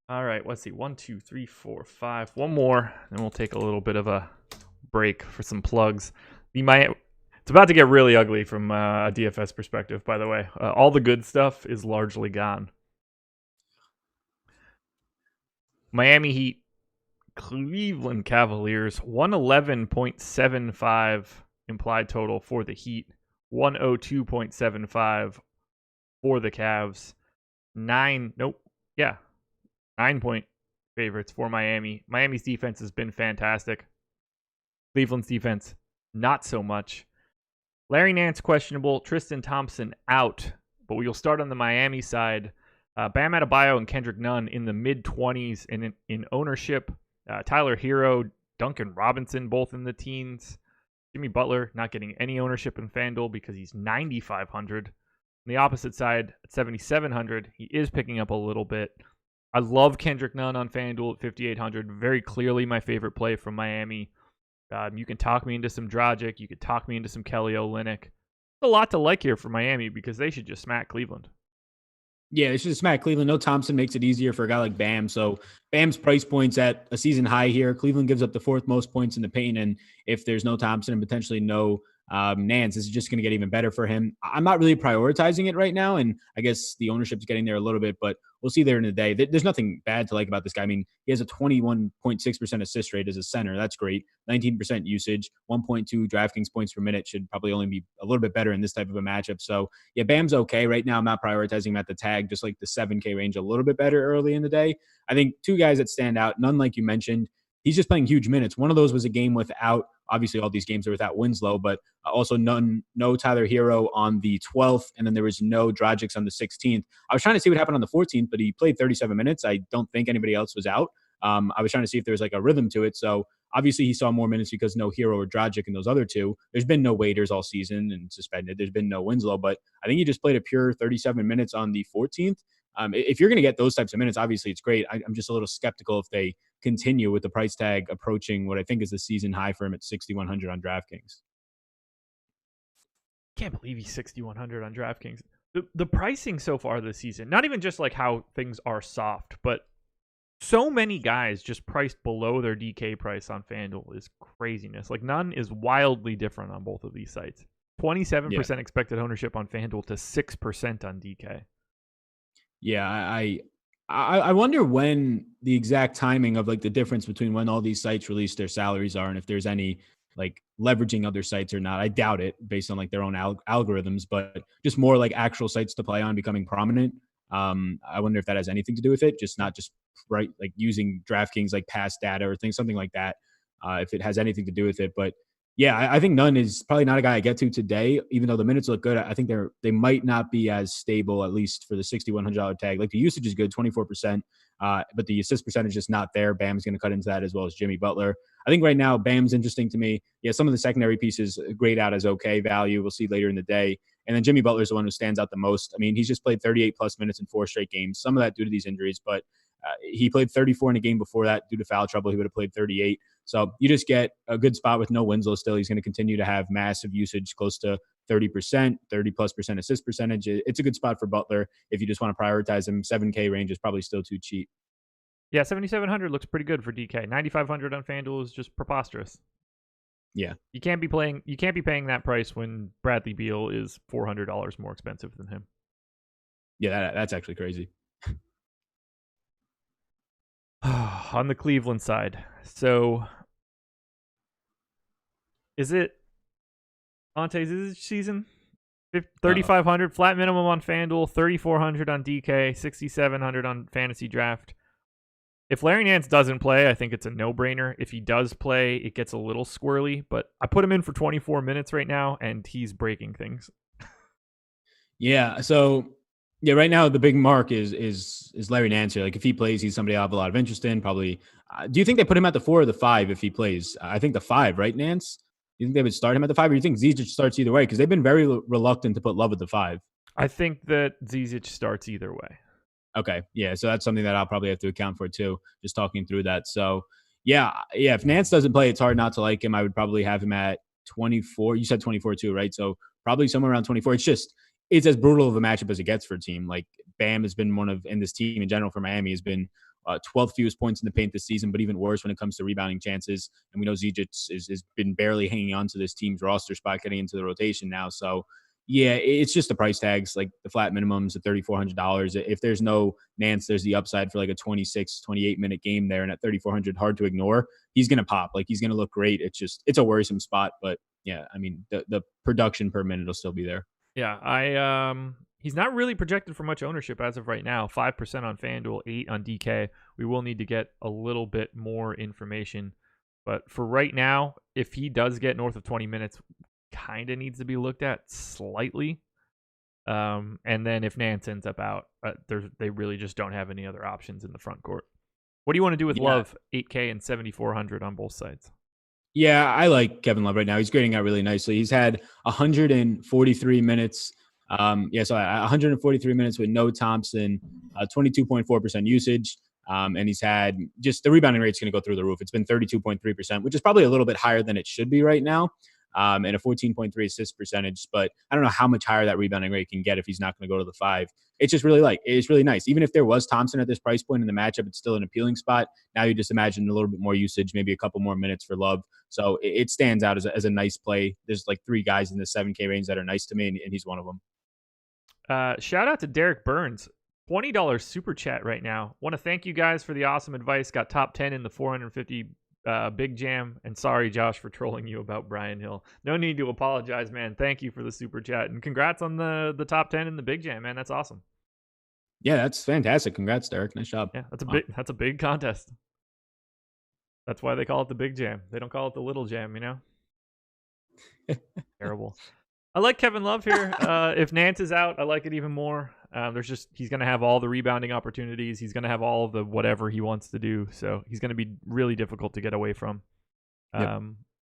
All right, let's see. 1, 2, 3, 4, 5. One more, and we'll take a little bit of a break for some plugs. It's about to get really ugly from a DFS perspective, by the way. All the good stuff is largely gone. Miami Heat, Cleveland Cavaliers, 111.75 implied total for the Heat, 102.75 for the Cavs. 9-point favorites for Miami. Miami's defense has been fantastic. Cleveland's defense, not so much. Larry Nance questionable, Tristan Thompson out, but we'll start on the Miami side. Bam Adebayo and Kendrick Nunn in the mid-20s in ownership. Tyler Hero, Duncan Robinson, both in the teens. Jimmy Butler not getting any ownership in FanDuel because he's 9,500. On the opposite side, at 7,700, he is picking up a little bit. I love Kendrick Nunn on FanDuel at 5,800. Very clearly my favorite play from Miami. You can talk me into some Dragic. You could talk me into some Kelly Olynyk. A lot to like here for Miami because they should just smack Cleveland. Yeah, they should smack Cleveland. No Thompson makes it easier for a guy like Bam. So Bam's price point's at a season high here. Cleveland gives up the 4th most points in the paint. And if there's no Thompson and potentially no Nance, this is just going to get even better for him. I'm not really prioritizing it right now. And I guess the ownership's getting there a little bit, but we'll see there in the day. There's nothing bad to like about this guy. I mean, he has a 21.6% assist rate as a center. That's great. 19% usage, 1.2 DraftKings points per minute. Should probably only be a little bit better in this type of a matchup. So yeah, Bam's okay. Right now, I'm not prioritizing him at the tag, just like the 7K range a little bit better early in the day. I think 2 guys that stand out, none like you mentioned. He's just playing huge minutes. One of those was a game without, obviously all these games are without Winslow, but also no Tyler Hero on the 12th, and then there was no Dragic on the 16th. I was trying to see what happened on the 14th, but he played 37 minutes. I don't think anybody else was out. I was trying to see if there was like a rhythm to it. So obviously he saw more minutes because no Hero or Dragic in those other 2. There's been no waiters all season and suspended. There's been no Winslow, but I think he just played a pure 37 minutes on the 14th. If you're going to get those types of minutes, obviously it's great. I'm just a little skeptical if they continue with the price tag approaching what I think is the season high for him at 6,100 on DraftKings. Can't believe he's 6,100 on DraftKings. The pricing so far this season, not even just like how things are soft, but so many guys just priced below their DK price on FanDuel is craziness. Like Nunn is wildly different on both of these sites. 27% expected ownership on FanDuel to 6% on DK. Yeah, I wonder when the exact timing of like the difference between when all these sites release their salaries are, and if there's any like leveraging other sites or not. I doubt it based on like their own algorithms, but just more like actual sites to play on becoming prominent. I wonder if that has anything to do with it, just not just right like using DraftKings like past data or things, something like that. If it has anything to do with it, but yeah, I think Nunn is probably not a guy I get to today, even though the minutes look good. I think they might not be as stable, at least for the $6,100 tag. Like the usage is good, 24%, but the assist percentage is not there. Bam's going to cut into that as well as Jimmy Butler. I think right now Bam's interesting to me. Yeah, some of the secondary pieces grade out as okay value. We'll see later in the day. And then Jimmy Butler's the one who stands out the most. I mean, he's just played 38 plus minutes in 4 straight games. Some of that due to these injuries, but he played 34 in a game before that due to foul trouble. He would have played 38. So you just get a good spot with no Winslow still. He's going to continue to have massive usage, close to 30%, 30+% assist percentage. It's a good spot for Butler if you just want to prioritize him. 7K range is probably still too cheap. Yeah, 7,700 looks pretty good for DK. 9,500 on FanDuel is just preposterous. Yeah, you can't be paying that price when Bradley Beal is $400 more expensive than him. Yeah, that's actually crazy. On the Cleveland side, so is it Ante Zizic season? 3,500 flat minimum on FanDuel, 3,400 on DK, 6,700 on Fantasy Draft. If Larry Nance doesn't play, I think it's a no-brainer. If he does play, it gets a little squirrely, but I put him in for 24 minutes right now, and he's breaking things. Yeah, so yeah, right now the big mark is Larry Nance here. Like if he plays, he's somebody I have a lot of interest in. Probably. Do you think they put him at the 4 or the 5 if he plays? I think the 5, right, Nance? You think they would start him at the 5, or you think Zizic starts either way? Because they've been very reluctant to put Love at the 5. I think that Zizic starts either way. Okay, yeah, so that's something that I'll probably have to account for too. Just talking through that. So yeah. If Nance doesn't play, it's hard not to like him. I would probably have him at 24. You said 24 too, right? So probably somewhere around 24. It's as brutal of a matchup as it gets for a team. Like Bam has been and this team in general for Miami has been 12th fewest points in the paint this season, but even worse when it comes to rebounding chances. And we know Zizic has been barely hanging on to this team's roster spot getting into the rotation now. So yeah, it's just the price tags, like the flat minimums at $3,400. If there's no Nance, there's the upside for like a 26, 28-minute game there. And at 3,400, hard to ignore. He's going to pop. Like he's going to look great. It's a worrisome spot. But yeah, I mean, the production per minute will still be there. Yeah, he's not really projected for much ownership as of right now. 5% on FanDuel, 8 on DK. We will need to get a little bit more information. But for right now, if he does get north of 20 minutes, kind of needs to be looked at slightly. And then if Nance ends up out, they really just don't have any other options in the front court. What do you want to do with Love? 8K and 7,400 on both sides. Yeah, I like Kevin Love right now. He's grading out really nicely. He's had 143 minutes. So 143 minutes with no Thompson, 22.4% usage. And he's had just the rebounding rate's going to go through the roof. It's been 32.3%, which is probably a little bit higher than it should be right now. And a 14.3 assist percentage, but I don't know how much higher that rebounding rate can get if he's not going to go to the 5. It's just it's really nice. Even if there was Thompson at this price point in the matchup, it's still an appealing spot. Now you just imagine a little bit more usage, maybe a couple more minutes for Love. So it stands out as a nice play. There's like 3 guys in the 7K range that are nice to me, and he's one of them. Shout out to Derek Burns. $20 super chat right now. Want to thank you guys for the awesome advice. Got top 10 in the 450 Big Jam, and sorry Josh for trolling you about Brian Hill. No need to apologize, man. Thank you for the super chat, and congrats on the top 10 in the Big Jam, man. That's awesome. Yeah, that's fantastic. Congrats, Derek. Nice job. Yeah, that's a big contest. That's why they call it the Big Jam. They don't call it the Little Jam, you know. Terrible. I like Kevin Love here. If Nance is out, I like it even more. He's going to have all the rebounding opportunities. He's going to have all of the whatever he wants to do. So he's going to be really difficult to get away from. Yep.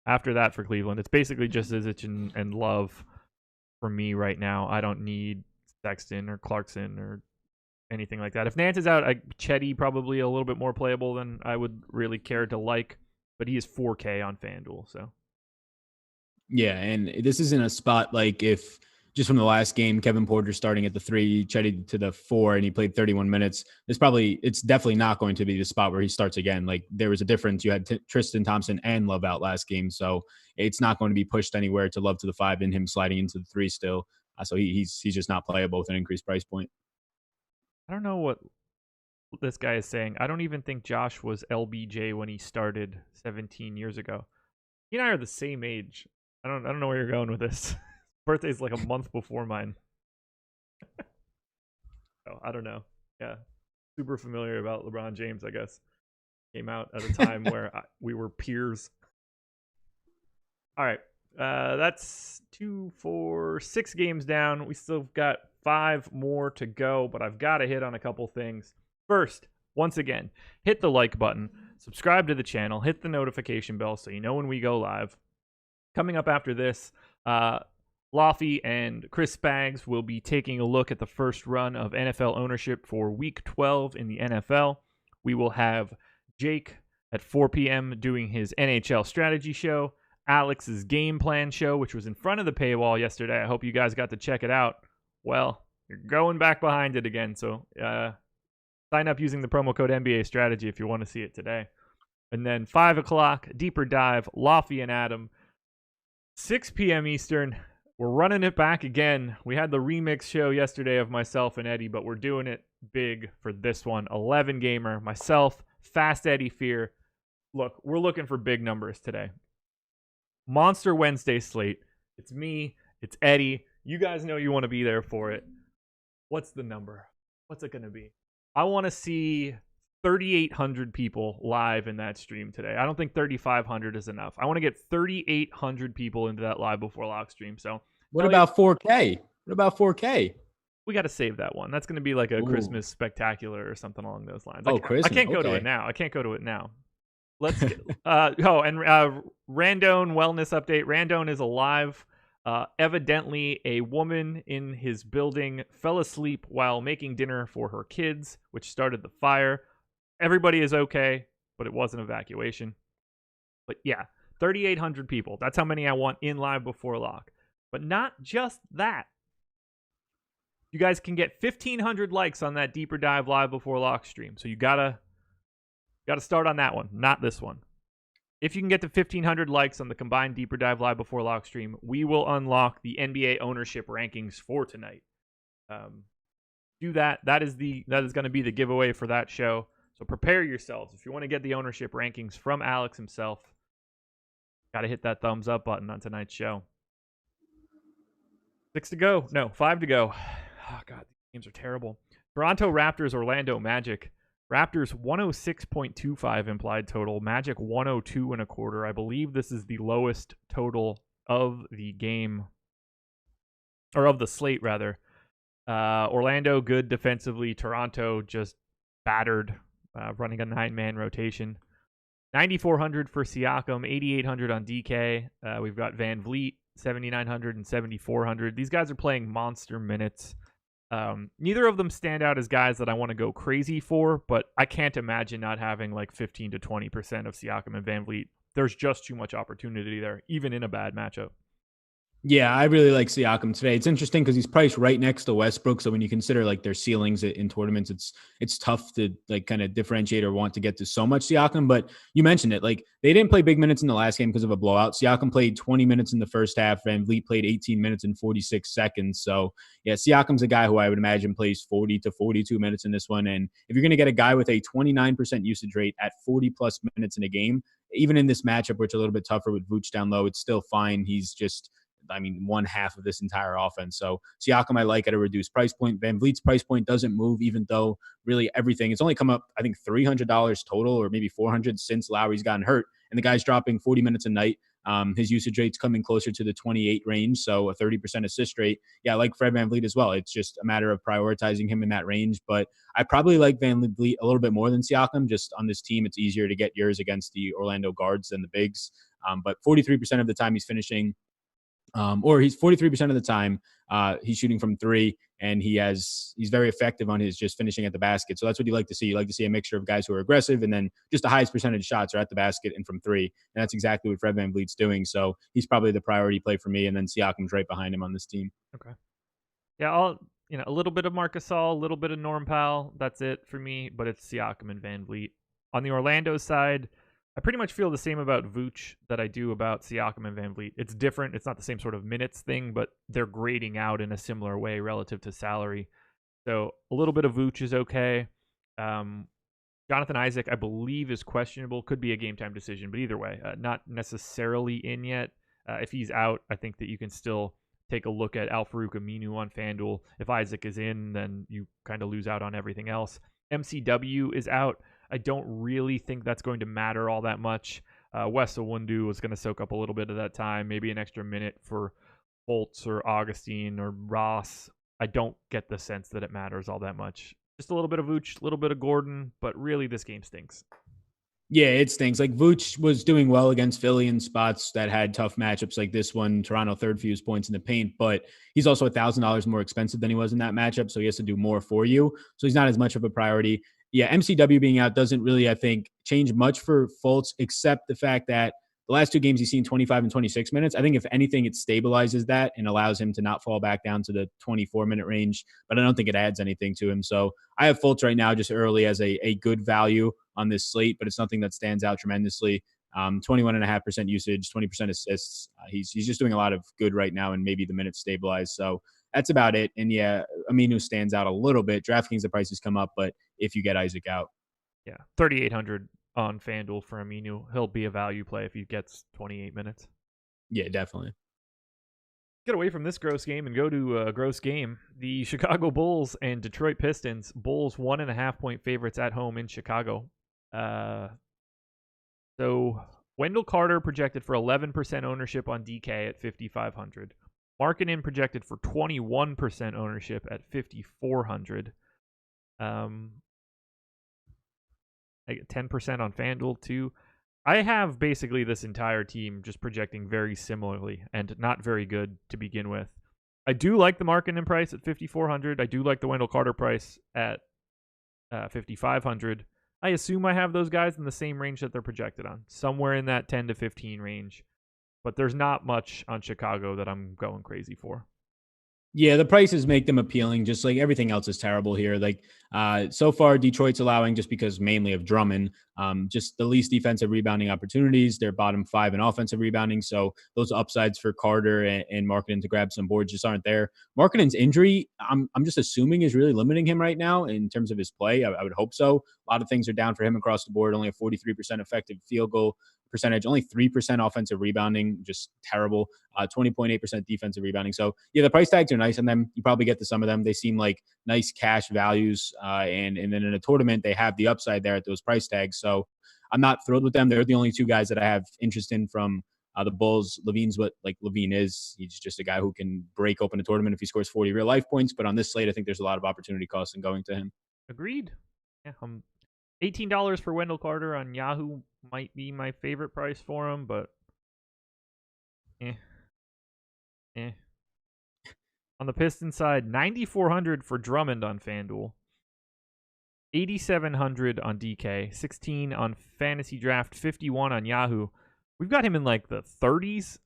After that for Cleveland, it's basically just Zizic and Love for me right now. I don't need Sexton or Clarkson or anything like that. If Nance is out, Chetty probably a little bit more playable than I would really care to like, but he is 4K on FanDuel, so. Yeah, and this isn't a spot like if just from the last game, Kevin Porter starting at the 3, Chetty to the 4, and he played 31 minutes. It's definitely not going to be the spot where he starts again. Like there was a difference. You had Tristan Thompson and Love out last game, so it's not going to be pushed anywhere to Love to the 5 and him sliding into the 3 still. So he's just not playable with an increased price point. I don't know what this guy is saying. I don't even think Josh was LBJ when he started 17 years ago. and I are the same age. I don't know where you're going with this. Birthday's like a month before mine. So I don't know. Yeah, super familiar about LeBron James. I guess came out at a time where we were peers. All right, that's 2, 4, 6 games down. We still got 5 more to go, but I've got to hit on a couple things. First, once again, hit the like button, subscribe to the channel, hit the notification bell so you know when we go live. Coming up after this, Laffy and Chris Spags will be taking a look at the first run of NFL ownership for Week 12 in the NFL. We will have Jake at 4 p.m. doing his NHL strategy show, Alex's game plan show, which was in front of the paywall yesterday. I hope you guys got to check it out. Well, you're going back behind it again, so sign up using the promo code NBA Strategy if you want to see it today. And then 5 o'clock, Deeper Dive, Laffy and Adam. 6 p.m. Eastern, we're running it back again. We had the remix show yesterday of myself and Eddie, but we're doing it big for this one. 11 gamer, myself, Fast Eddie Fear. Look, we're looking for big numbers today. Monster Wednesday slate. It's me, it's Eddie. You guys know you want to be there for it. What's the number? What's it going to be? I want to see 3,800 people live in that stream today. I don't think 3,500 is enough. I want to get 3,800 people into that live before lock stream. So what about 4K? What about 4K? We got to save that one. That's going to be like a Christmas spectacular or something along those lines. Christmas. I can't go to it now. I can't go to it now. Let's get, Randone wellness update. Randone is alive. Evidently, a woman in his building fell asleep while making dinner for her kids, which started the fire. Everybody is okay, but it was an evacuation. But yeah, 3,800 people. That's how many I want in live before lock. But not just that. You guys can get 1,500 likes on that Deeper Dive live before lock stream. So you gotta start on that one, not this one. If you can get to 1,500 likes on the combined Deeper Dive live before lock stream, we will unlock the NBA ownership rankings for tonight. Do that. That is going to be the giveaway for that show. So prepare yourselves. If you want to get the ownership rankings from Alex himself, got to hit that thumbs up button on tonight's show. 5 to go. Oh, God, these games are terrible. Toronto Raptors, Orlando Magic. Raptors 106.25 implied total. Magic 102.25. I believe this is the lowest total of the game, or of the slate, rather. Orlando, good defensively. Toronto, just battered, running a 9-man rotation. 9,400 for Siakam, 8,800 on DK. We've got Van Vliet, 7,900 and 7,400. These guys are playing monster minutes. Neither of them stand out as guys that I want to go crazy for, but I can't imagine not having like 15 to 20% of Siakam and Van Vliet. There's just too much opportunity there, even in a bad matchup. Yeah, I really like Siakam today. It's interesting because he's priced right next to Westbrook. So when you consider like their ceilings in tournaments, it's tough to like kind of differentiate or want to get to so much Siakam. But you mentioned it, like they didn't play big minutes in the last game because of a blowout. Siakam played 20 minutes in the first half, and Vliet played 18 minutes and 46 seconds. So yeah, Siakam's a guy who I would imagine plays 40 to 42 minutes in this one. And if you're going to get a guy with a 29% usage rate at 40 plus minutes in a game, even in this matchup, which is a little bit tougher with Vooch down low, it's still fine. He's just, one half of this entire offense. So Siakam, I like at a reduced price point. Van Vliet's price point doesn't move, even though really everything, it's only come up, I think, $300 total, or maybe $400 since Lowry's gotten hurt. And the guy's dropping 40 minutes a night. His usage rate's coming closer to the 28 range, so a 30% assist rate. Yeah, I like Fred Van Vliet as well. It's just a matter of prioritizing him in that range. But I probably like Van Vliet a little bit more than Siakam. Just on this team, it's easier to get yours against the Orlando guards than the bigs. But 43% of the time he's finishing, or he's 43% of the time he's shooting from 3, and he's very effective on his just finishing at the basket. So that's what you like to see. You like to see a mixture of guys who are aggressive, and then just the highest percentage shots are at the basket and from 3. And that's exactly what Fred Van Vliet's doing. So he's probably the priority play for me, and then Siakam's right behind him on this team. Okay. Yeah, a little bit of Marc Gasol, a little bit of Norm Powell. That's it for me, but it's Siakam and Van Vliet. On the Orlando side, I pretty much feel the same about Vooch that I do about Siakam and Van Vliet. It's different. It's not the same sort of minutes thing, but they're grading out in a similar way relative to salary. So a little bit of Vooch is okay. Jonathan Isaac, I believe, is questionable. Could be a game time decision, but either way, not necessarily in yet. If he's out, I think that you can still take a look at Al-Farouq Aminu on FanDuel. If Isaac is in, then you kind of lose out on everything else. MCW is out. I don't really think that's going to matter all that much. Wes Iwundu is going to soak up a little bit of that time, maybe an extra minute for Fultz or Augustine or Ross. I don't get the sense that it matters all that much. Just a little bit of Vooch, a little bit of Gordon, but really this game stinks. Yeah, it stinks. Like Vooch was doing well against Philly in spots that had tough matchups like this one. Toronto third fewest points in the paint, but he's also $1,000 more expensive than he was in that matchup, so he has to do more for you. So he's not as much of a priority. Yeah, MCW being out doesn't really, I think, change much for Fultz, except the fact that the last two games he's seen 25 and 26 minutes. I think if anything, it stabilizes that and allows him to not fall back down to the 24-minute range, but I don't think it adds anything to him. So I have Fultz right now just early as a good value on this slate, but it's nothing that stands out tremendously. 21.5% usage, 20% assists. He's just doing a lot of good right now, and maybe the minutes stabilize. So that's about it. And yeah, Aminu stands out a little bit. DraftKings, the prices come up, but if you get Isaac out. Yeah, 3,800 on FanDuel for Aminu. He'll be a value play if he gets 28 minutes. Yeah, definitely. Get away from this gross game and go to a gross game. The Chicago Bulls and Detroit Pistons. Bulls 1.5-point favorites at home in Chicago. So Wendell Carter projected for 11% ownership on DK at 5,500. Markkanen projected for 21% ownership at 5,400. 10% on FanDuel too. I have basically this entire team just projecting very similarly and not very good to begin with. I do like the Markkanen price at 5,400. I do like the Wendell Carter price at 5,500. I assume I have those guys in the same range that they're projected on, somewhere in that 10 to 15 range. But there's not much on Chicago that I'm going crazy for. Yeah, the prices make them appealing. Just like everything else is terrible here. Like so far, Detroit's allowing, just because mainly of Drummond, just the least defensive rebounding opportunities. They're bottom 5 in offensive rebounding. So those upsides for Carter and Markkanen to grab some boards just aren't there. Markkanen's injury, I'm just assuming, is really limiting him right now in terms of his play. I would hope so. A lot of things are down for him across the board. Only a 43% effective field goal percentage, only 3% offensive rebounding, just terrible. 20.8% defensive rebounding. So yeah, the price tags are nice on them. You probably get to some of them. They seem like nice cash values. And then in a tournament, they have the upside there at those price tags. So I'm not thrilled with them. They're the only two guys that I have interest in from the Bulls. Levine's what like Levine is. He's just a guy who can break open a tournament if he scores 40 real life points. But on this slate, I think there's a lot of opportunity costs in going to him. Agreed. Yeah, $18 for Wendell Carter on Yahoo might be my favorite price for him, but On the Pistons side, 9,400 for Drummond on FanDuel, 8,700 on DK, 16 on Fantasy Draft, 51 on Yahoo. We've got him in like the 30s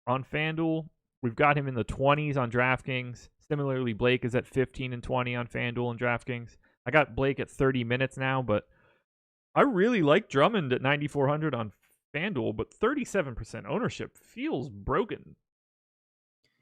on FanDuel. We've got him in the 20s on DraftKings. Similarly, Blake is at 15 and 20 on FanDuel and DraftKings. I got Blake at 30 minutes now, but I really like Drummond at 9,400 on FanDuel, but 37% ownership feels broken.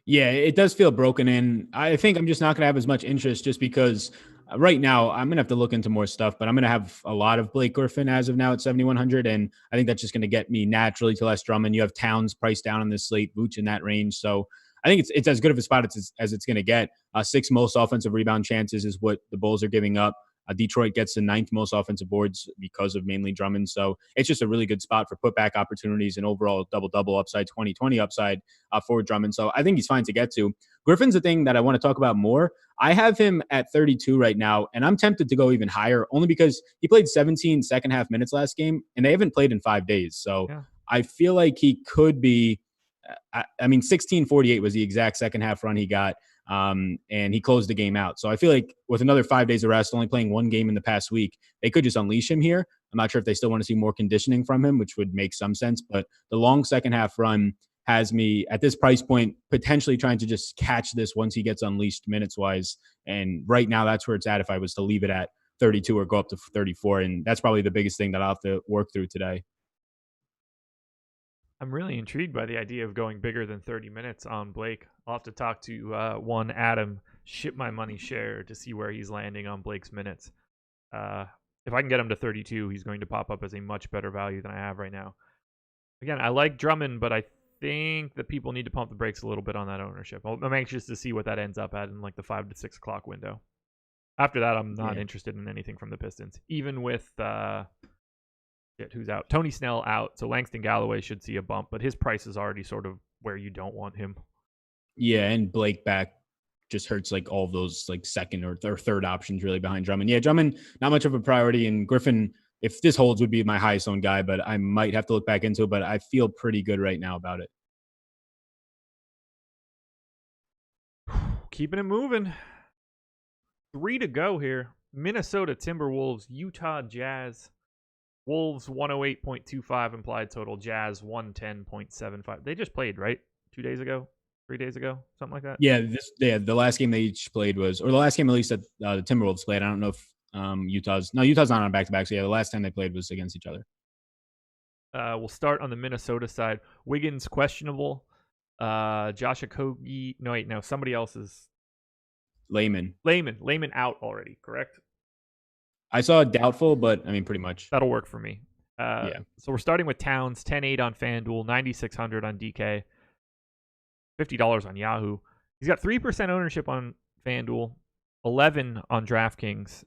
Yeah, it does feel broken in. I think I'm just not going to have as much interest just because right now I'm going to have to look into more stuff, but I'm going to have a lot of Blake Griffin as of now at 7,100. And I think that's just going to get me naturally to less Drummond. You have Towns priced down on this slate, Vooch in that range. So I think it's as good of a spot as it's going to get. 6 most offensive rebound chances is what the Bulls are giving up. Detroit gets the 9th most offensive boards because of mainly Drummond. So it's just a really good spot for putback opportunities and overall double-double upside, 20-20 upside for Drummond. So I think he's fine to get to. Griffin's the thing that I want to talk about more. I have him at 32 right now, and I'm tempted to go even higher only because he played 17 second half minutes last game, and they haven't played in 5 days. So yeah. I feel like he could be, 16:48 was the exact second half run he got. And he closed the game out. So I feel like with another 5 days of rest, only playing 1 game in the past week, they could just unleash him here. I'm not sure if they still want to see more conditioning from him, which would make some sense. But the long second half run has me at this price point potentially trying to just catch this once he gets unleashed minutes wise. And right now that's where it's at if I was to leave it at 32 or go up to 34. And that's probably the biggest thing that I'll have to work through today. I'm really intrigued by the idea of going bigger than 30 minutes on Blake. I'll have to talk to one Adam, ship my money share, to see where he's landing on Blake's minutes. if I can get him to 32, he's going to pop up as a much better value than I have right now. Again, I like Drummond, but I think that people need to pump the brakes a little bit on that ownership. I'm anxious to see what that ends up at in like the 5 to 6 o'clock window. After that, I'm not interested in anything from the Pistons, even with who's out? Tony Snell out, so Langston Galloway should see a bump, but his price is already sort of where you don't want him. Yeah, and Blake back just hurts like all of those like second or third options really behind Drummond. Yeah, Drummond, not much of a priority. And Griffin, if this holds, would be my highest owned guy, but I might have to look back into it. But I feel pretty good right now about it. Keeping it moving. 3 to go here. Minnesota Timberwolves, Utah Jazz. Wolves 108.25 implied total. Jazz 110.75. They just played, right? 2 days ago? 3 days ago? Something like that? Yeah, the last game they each played was, or the last game at least that the Timberwolves played. I don't know if Utah's not on back-to-back. So yeah, the last time they played was against each other. We'll start on the Minnesota side. Wiggins questionable. Josh Okogie. No, somebody else is. Layman out already, correct? I saw doubtful, but I mean, pretty much. That'll work for me. Yeah. So we're starting with Towns, 10-8 on FanDuel, 9,600 on DK, $50 on Yahoo. He's got 3% ownership on FanDuel, 11 on DraftKings.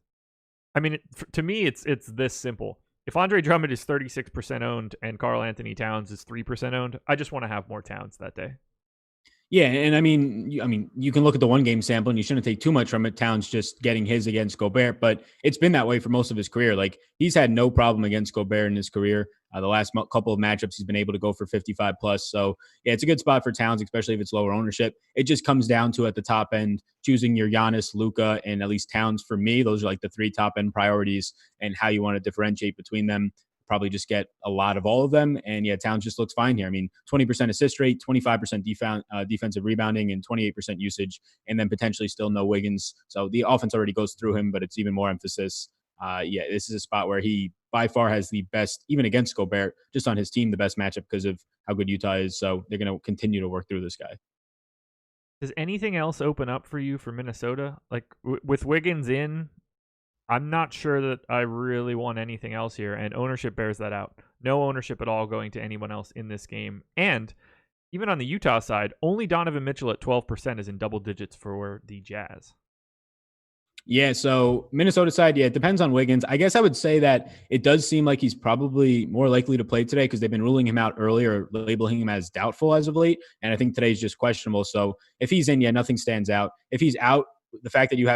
I mean, to me, it's this simple. If Andre Drummond is 36% owned and Karl Anthony Towns is 3% owned, I just want to have more Towns that day. Yeah, and I mean, you can look at the one game sample, and you shouldn't take too much from it. Towns just getting his against Gobert, but it's been that way for most of his career. Like he's had no problem against Gobert in his career. The last couple of matchups, he's been able to go for 55 plus. So yeah, it's a good spot for Towns, especially if it's lower ownership. It just comes down to at the top end choosing your Giannis, Luka, and at least Towns. For me, those are like the 3 top end priorities, and how you want to differentiate between them. Probably just get a lot of all of them. And yeah, Towns just looks fine here. I mean, 20% assist rate, 25% defensive rebounding, and 28% usage, and then potentially still no Wiggins. So the offense already goes through him, but it's even more emphasis. Yeah, this is a spot where he by far has the best, even against Gobert, just on his team, the best matchup because of how good Utah is. So they're going to continue to work through this guy. Does anything else open up for you for Minnesota? Like with Wiggins in, I'm not sure that I really want anything else here, and ownership bears that out. No ownership at all going to anyone else in this game. And even on the Utah side, only Donovan Mitchell at 12% is in double digits for the Jazz. Yeah, so Minnesota side, yeah, it depends on Wiggins. I guess I would say that it does seem like he's probably more likely to play today because they've been ruling him out earlier, labeling him as doubtful as of late. And I think today's just questionable. So if he's in, yeah, nothing stands out. If he's out, the fact that you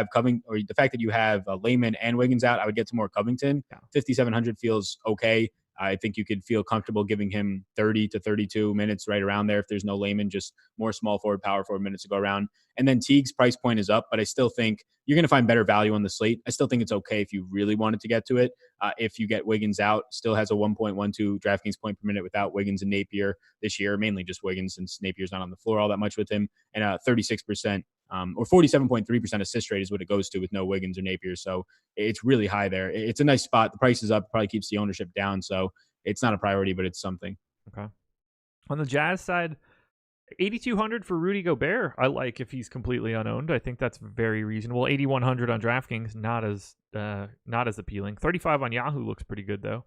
have Layman and Wiggins out, I would get to more Covington. 5,700 feels okay. I think you could feel comfortable giving him 30 to 32 minutes right around there if there's no Layman, just more small forward, power forward minutes to go around. And then Teague's price point is up, but I still think you're going to find better value on the slate. I still think it's okay if you really wanted to get to it. If you get Wiggins out, still has a 1.12 DraftKings point per minute without Wiggins and Napier this year, mainly just Wiggins since Napier's not on the floor all that much with him, and 36%. Or 47.3% assist rate is what it goes to with no Wiggins or Napier. So it's really high there. It's a nice spot. The price is up, probably keeps the ownership down. So it's not a priority, but it's something. Okay. On the Jazz side, 8,200 for Rudy Gobert. I like if he's completely unowned. I think that's very reasonable. 8,100 on DraftKings, not as appealing. 35 on Yahoo looks pretty good though.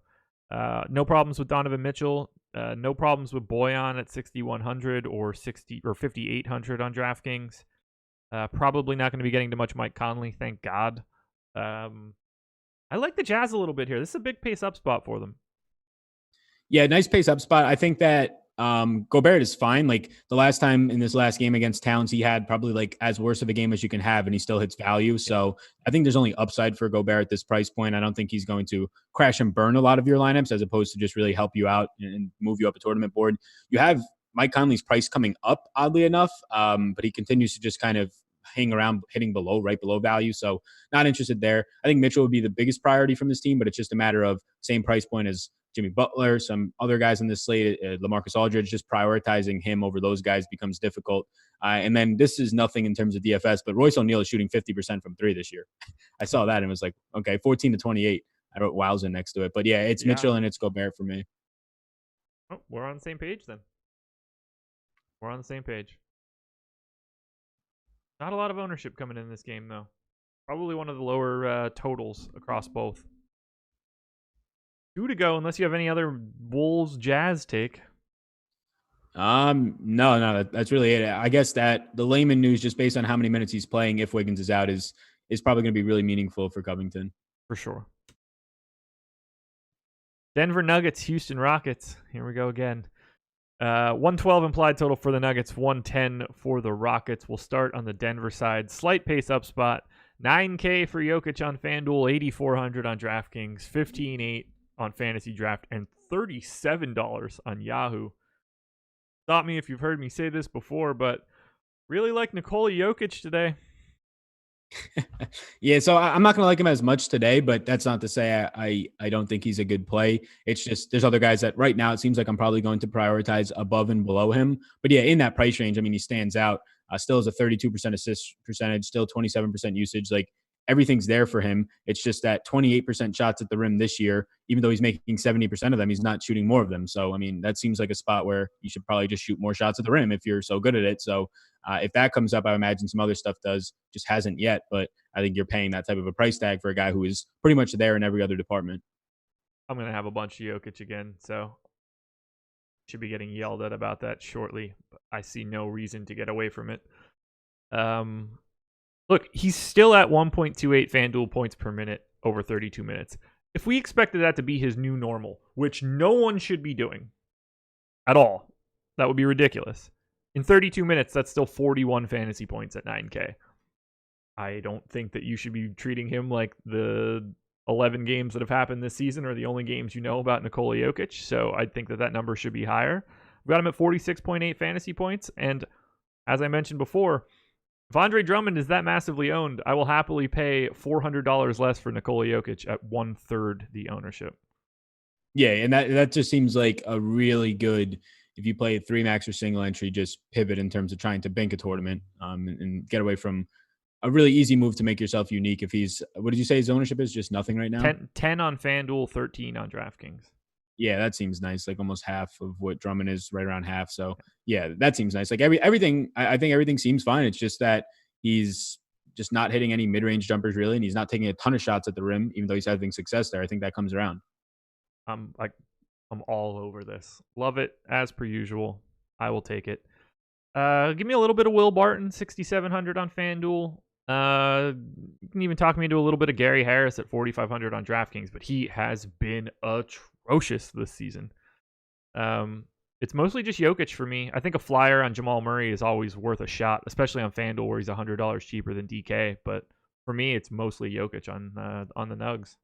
No problems with Donovan Mitchell. No problems with Boyan at 6,100 or 5,800 on DraftKings. Probably not going to be getting to much Mike Conley, thank God. I like the Jazz a little bit here. This is a big pace up spot for them. Yeah, nice pace up spot. I think that Gobert is fine. Like the last time in this last game against Towns, he had probably like as worse of a game as you can have, and he still hits value. So I think there's only upside for Gobert at this price point. I don't think he's going to crash and burn a lot of your lineups as opposed to just really help you out and move you up a tournament board. You have Mike Conley's price coming up, oddly enough, but he continues to just kind of hang around, hitting right below value. So not interested there. I think Mitchell would be the biggest priority from this team, but it's just a matter of same price point as Jimmy Butler, some other guys in this slate, LaMarcus Aldridge. Just prioritizing him over those guys becomes difficult. And then this is nothing in terms of DFS, but Royce O'Neal is shooting 50% from 3 this year. I saw that and was like, okay, 14 to 28. I wrote Wowza next to it. But yeah, it's Mitchell and it's Gobert for me. Oh, we're on the same page then. We're on the same page. Not a lot of ownership coming in this game, though. Probably one of the lower totals across both. 2 to go, unless you have any other Wolves Jazz take. No, that's really it. I guess that the layman news, just based on how many minutes he's playing, if Wiggins is out, is probably going to be really meaningful for Covington. For sure. Denver Nuggets, Houston Rockets. Here we go again. 112 implied total for the Nuggets, 110 for the Rockets. We'll start on the Denver side. Slight pace up spot. $9K for Jokic on FanDuel, $8,400 on DraftKings, $15,800 on Fantasy Draft, and $37 on Yahoo. Stop me if you've heard me say this before, but really like Nikola Jokic today. Yeah, so I'm not going to like him as much today, but that's not to say I don't think he's a good play. It's just there's other guys that right now it seems like I'm probably going to prioritize above and below him. But yeah, in that price range, I mean, he stands out. Still has a 32% assist percentage, still 27% usage. Like everything's there for him. It's just that 28% shots at the rim this year, even though he's making 70% of them, he's not shooting more of them. So, I mean, that seems like a spot where you should probably just shoot more shots at the rim if you're so good at it. So if that comes up, I imagine some other stuff does, just hasn't yet. But I think you're paying that type of a price tag for a guy who is pretty much there in every other department. I'm going to have a bunch of Jokic again, so should be getting yelled at about that shortly. But I see no reason to get away from it. Look, he's still at 1.28 FanDuel points per minute over 32 minutes. If we expected that to be his new normal, which no one should be doing at all, that would be ridiculous. In 32 minutes, that's still 41 fantasy points at 9K. I don't think that you should be treating him like the 11 games that have happened this season are the only games you know about Nikola Jokic. So I think that number should be higher. We've got him at 46.8 fantasy points. And as I mentioned before, if Andre Drummond is that massively owned, I will happily pay $400 less for Nikola Jokic at 1/3 the ownership. Yeah, and that just seems like a really good, if you play 3 max or single entry, just pivot in terms of trying to bank a tournament and get away from a really easy move to make yourself unique. If he's, what did you say his ownership is? Just nothing right now? 10 on FanDuel, 13 on DraftKings. Yeah, that seems nice. Like almost half of what Drummond is, right around half. So yeah, that seems nice. Like everything, I think everything seems fine. It's just that he's just not hitting any mid-range jumpers really, and he's not taking a ton of shots at the rim, even though he's having success there. I think that comes around. I'm all over this. Love it as per usual. I will take it. Give me a little bit of Will Barton, 6,700 on FanDuel. You can even talk me into a little bit of Gary Harris at 4,500 on DraftKings, but he has been atrocious this season. It's mostly just Jokic for me. I think a flyer on Jamal Murray is always worth a shot, especially on FanDuel where he's $100 cheaper than DK. But for me, it's mostly Jokic on the Nugs.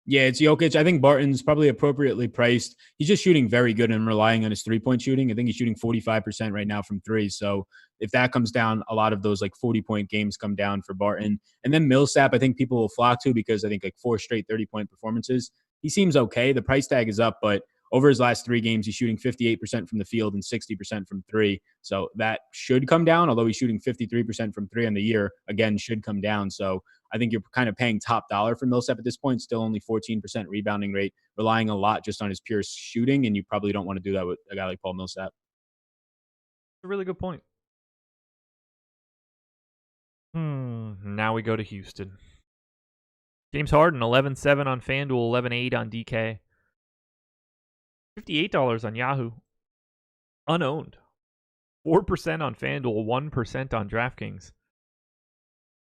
Yeah, it's Jokic. I think Barton's probably appropriately priced. He's just shooting very good and relying on his three-point shooting. I think he's shooting 45% right now from three. So if that comes down, a lot of those like 40-point games come down for Barton. And then Millsap, I think people will flock to because I think like 4 straight 30-point performances. He seems okay. The price tag is up, but over his last 3 games, he's shooting 58% from the field and 60% from three. So that should come down, although he's shooting 53% from three on the year. Again, should come down. So I think you're kind of paying top dollar for Millsap at this point. Still only 14% rebounding rate, relying a lot just on his pure shooting, and you probably don't want to do that with a guy like Paul Millsap. A really good point. Now we go to Houston. James Harden, 11.7 on FanDuel, 11.8 on DK. $58 on Yahoo. Unowned. 4% on FanDuel, 1% on DraftKings.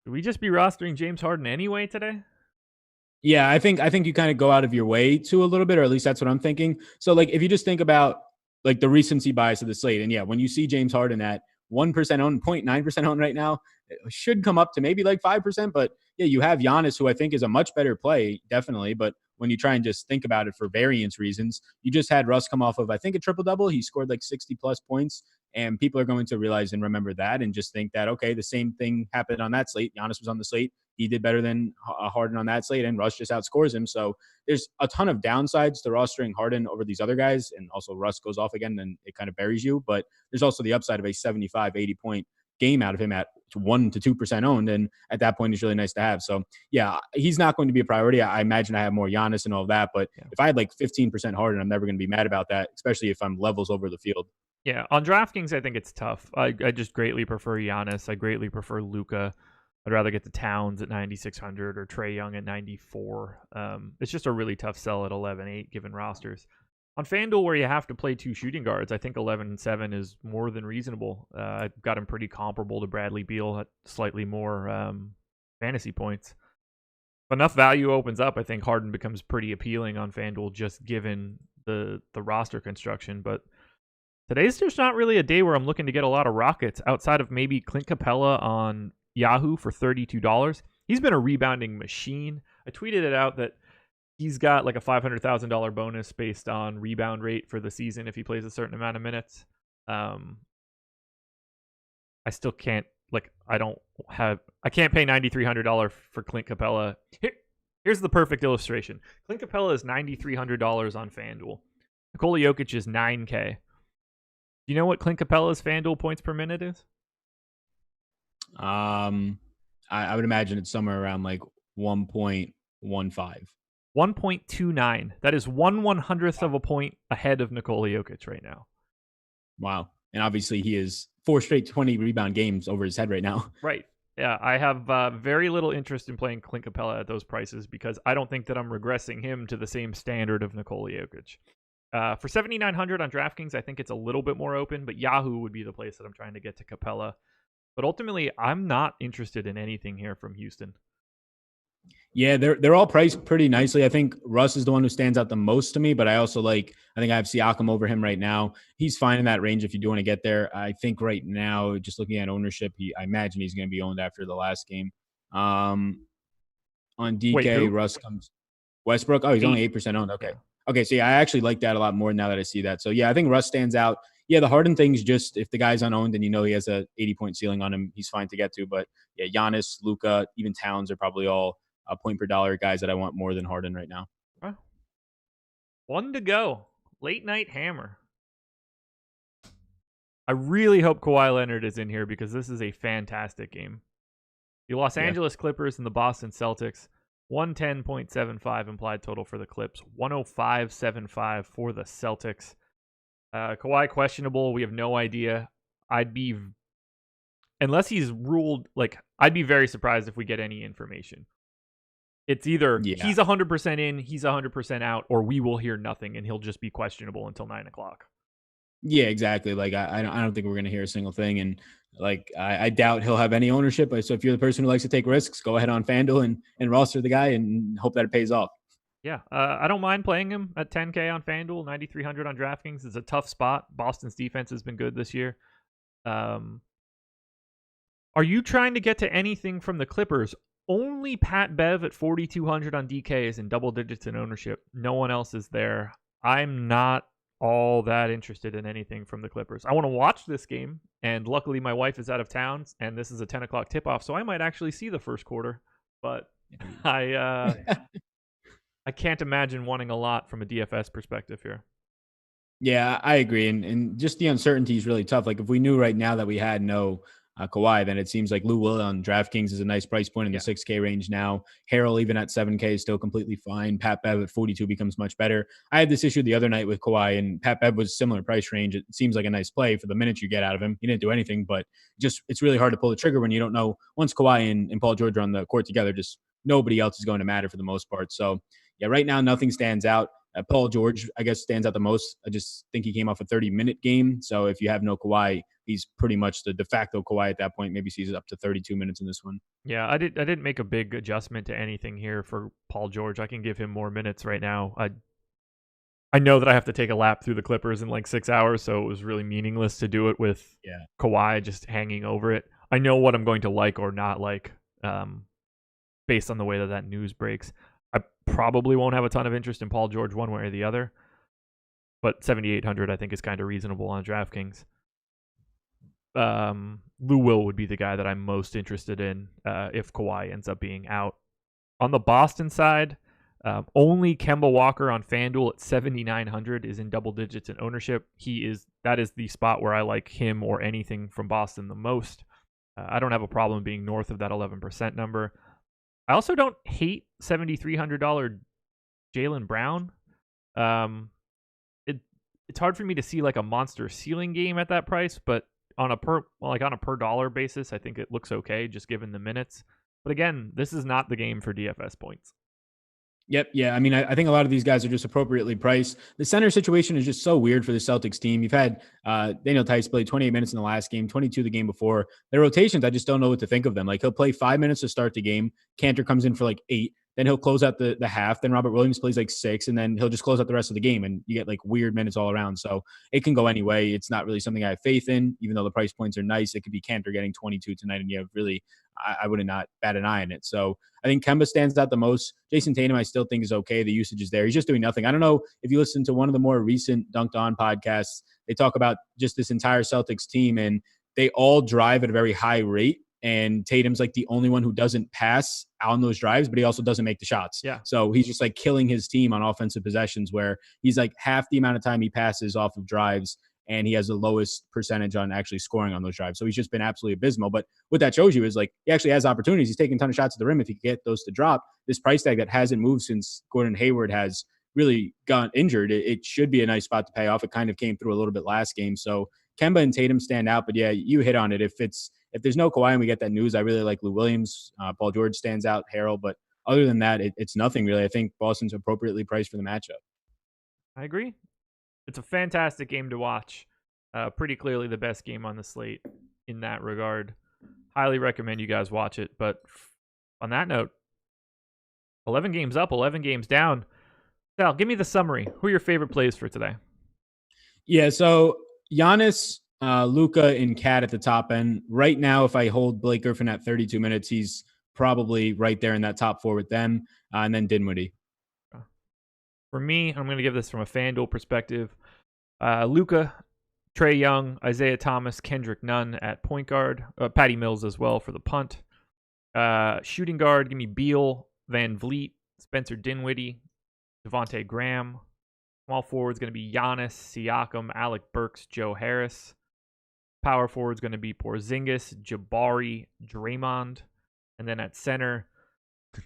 Should we just be rostering James Harden anyway today? Yeah, I think you kind of go out of your way to a little bit, or at least that's what I'm thinking. So like if you just think about like the recency bias of the slate, and yeah, when you see James Harden at 1% owned, 0.9% owned right now, it should come up to maybe like 5%. But yeah, you have Giannis, who I think is a much better play, definitely. But when you try and just think about it for variance reasons, you just had Russ come off of, I think, a triple-double. He scored like 60 plus points. And people are going to realize and remember that and just think that, okay, the same thing happened on that slate. Giannis was on the slate. He did better than Harden on that slate, and Russ just outscores him. So there's a ton of downsides to rostering Harden over these other guys. And also Russ goes off again, and it kind of buries you. But there's also the upside of a 75, 80-point game out of him at 1 to 2% owned. And at that point, it's really nice to have. So, yeah, he's not going to be a priority. I imagine I have more Giannis and all of that. But if I had like 15% Harden, I'm never going to be mad about that, especially if I'm levels over the field. Yeah, on DraftKings, I think it's tough. I just greatly prefer Giannis. I greatly prefer Luka. I'd rather get the Towns at 9,600 or Trae Young at 94. It's just a really tough sell at 11-8 given rosters. On FanDuel, where you have to play two shooting guards, I think 11-7 is more than reasonable. I've got him pretty comparable to Bradley Beal at slightly more fantasy points. If enough value opens up, I think Harden becomes pretty appealing on FanDuel just given the roster construction. But today's just not really a day where I'm looking to get a lot of rockets outside of maybe Clint Capella on Yahoo for $32. He's been a rebounding machine. I tweeted it out that he's got like a $500,000 bonus based on rebound rate for the season if he plays a certain amount of minutes. I still can't I can't pay $9,300 for Clint Capella. Here's the perfect illustration. Clint Capella is $9,300 on FanDuel. Nikola Jokic is $9K. Do you know what Clint Capella's FanDuel points per minute is? I would imagine it's somewhere around like 1.15. 1.29. That is 1/100th of a point ahead of Nikola Jokic right now. Wow. And obviously he is 4 straight 20 rebound games over his head right now. Right. Yeah, I have very little interest in playing Clint Capella at those prices because I don't think that I'm regressing him to the same standard of Nikola Jokic. For 7,900 on DraftKings, I think it's a little bit more open, but Yahoo would be the place that I'm trying to get to Capella. But ultimately, I'm not interested in anything here from Houston. Yeah, they're all priced pretty nicely. I think Russ is the one who stands out the most to me, but I also I think I have Siakam over him right now. He's fine in that range if you do want to get there. I think right now, just looking at ownership, I imagine he's going to be owned after the last game. On DK, Wait, Russ comes Westbrook. Oh, he's only 8% owned. Okay. Okay, so yeah, I actually like that a lot more now that I see that. So yeah, I think Russ stands out. Yeah, the Harden thing's just if the guy's unowned and he has a 80-point ceiling on him, he's fine to get to. But yeah, Giannis, Luka, even Towns are probably all point per dollar guys that I want more than Harden right now. One to go. Late night hammer. I really hope Kawhi Leonard is in here because this is a fantastic game. The Los Angeles Clippers and the Boston Celtics. 110.75 implied total for the Clips. 105.75 for the Celtics. Kawhi questionable. We have no idea. Unless he's ruled, I'd be very surprised if we get any information. It's either he's 100% in, he's 100% out, or we will hear nothing and he'll just be questionable until 9 o'clock. Yeah, exactly. I don't think we're going to hear a single thing. And I doubt he'll have any ownership. So if you're the person who likes to take risks, go ahead on FanDuel and roster the guy and hope that it pays off. Yeah, I don't mind playing him at 10K on FanDuel, 9,300 on DraftKings. It's a tough spot. Boston's defense has been good this year. Are you trying to get to anything from the Clippers? Only Pat Bev at 4,200 on DK is in double digits in ownership. No one else is there. I'm not all that interested in anything from the Clippers. I want to watch this game, and luckily my wife is out of town, and this is a 10 o'clock tip-off, so I might actually see the first quarter. But I can't imagine wanting a lot from a DFS perspective here. Yeah, I agree. And just the uncertainty is really tough. Like if we knew right now that we had no Kawhi, then it seems like Lou Will on DraftKings is a nice price point in the 6K range now. Harrell, even at 7K, is still completely fine. Pat Bev at 42 becomes much better. I had this issue the other night with Kawhi, and Pat Bev was similar price range. It seems like a nice play for the minutes you get out of him. He didn't do anything, but it's really hard to pull the trigger when you don't know. Once Kawhi and Paul George are on the court together, just nobody else is going to matter for the most part. So, yeah, right now nothing stands out. Paul George, I guess, stands out the most. I just think he came off a 30-minute game. So if you have no Kawhi, he's pretty much the de facto Kawhi at that point. Maybe sees up to 32 minutes in this one. Yeah, I didn't make a big adjustment to anything here for Paul George. I can give him more minutes right now. I know that I have to take a lap through the Clippers in like 6 hours, so it was really meaningless to do it with Kawhi just hanging over it. I know what I'm going to like or not like based on the way that news breaks. I probably won't have a ton of interest in Paul George one way or the other, but 7,800 I think is kind of reasonable on DraftKings. Lou Will would be the guy that I'm most interested in if Kawhi ends up being out. On the Boston side, only Kemba Walker on FanDuel at 7,900 is in double digits in ownership. That is the spot where I like him or anything from Boston the most. I don't have a problem being north of that 11% number. I also don't hate $7,300 Jaylen Brown. It's hard for me to see like a monster ceiling game at that price, but on a per dollar basis, I think it looks okay just given the minutes. But again, this is not the game for DFS points. Yep. Yeah. I mean, I think a lot of these guys are just appropriately priced. The center situation is just so weird for the Celtics team. You've had Daniel Tice play 28 minutes in the last game, 22 the game before. Their rotations, I just don't know what to think of them. Like, he'll play 5 minutes to start the game. Cantor comes in for like 8. Then he'll close out the half. Then Robert Williams plays like 6, and then he'll just close out the rest of the game. And you get like weird minutes all around. So it can go any way. It's not really something I have faith in, even though the price points are nice. It could be Cantor getting 22 tonight, and you have really, I would not bat an eye on it. So I think Kemba stands out the most. Jason Tatum, I still think, is okay. The usage is there. He's just doing nothing. I don't know if you listen to one of the more recent Dunked On podcasts. They talk about just this entire Celtics team, and they all drive at a very high rate. And Tatum's like the only one who doesn't pass on those drives, but he also doesn't make the shots. Yeah. So he's just like killing his team on offensive possessions, where he's like half the amount of time he passes off of drives, and he has the lowest percentage on actually scoring on those drives. So he's just been absolutely abysmal. But what that shows you is like he actually has opportunities. He's taking a ton of shots at the rim if he can get those to drop. This price tag that hasn't moved since Gordon Hayward has really got injured, it should be a nice spot to pay off. It kind of came through a little bit last game. So Kemba and Tatum stand out. But yeah, you hit on it. If there's no Kawhi and we get that news, I really like Lou Williams. Paul George stands out, Harrell. But other than that, it's nothing really. I think Boston's appropriately priced for the matchup. I agree. It's a fantastic game to watch. Pretty clearly the best game on the slate in that regard. Highly recommend you guys watch it. But on that note, 11 games up, 11 games down. Sal, give me the summary. Who are your favorite plays for today? Yeah, so Giannis, Luka, and Cat at the top end. Right now, if I hold Blake Griffin at 32 minutes, he's probably right there in that top 4 with them. And then Dinwiddie. For me, I'm going to give this from a FanDuel perspective. Luka, Trae Young, Isaiah Thomas, Kendrick Nunn at point guard. Patty Mills as well for the punt. Shooting guard, give me Beal, Van Vliet, Spencer Dinwiddie, Devontae Graham. Small forward is going to be Giannis, Siakam, Alec Burks, Joe Harris. Power forward is going to be Porzingis, Jabari, Draymond. And then at center,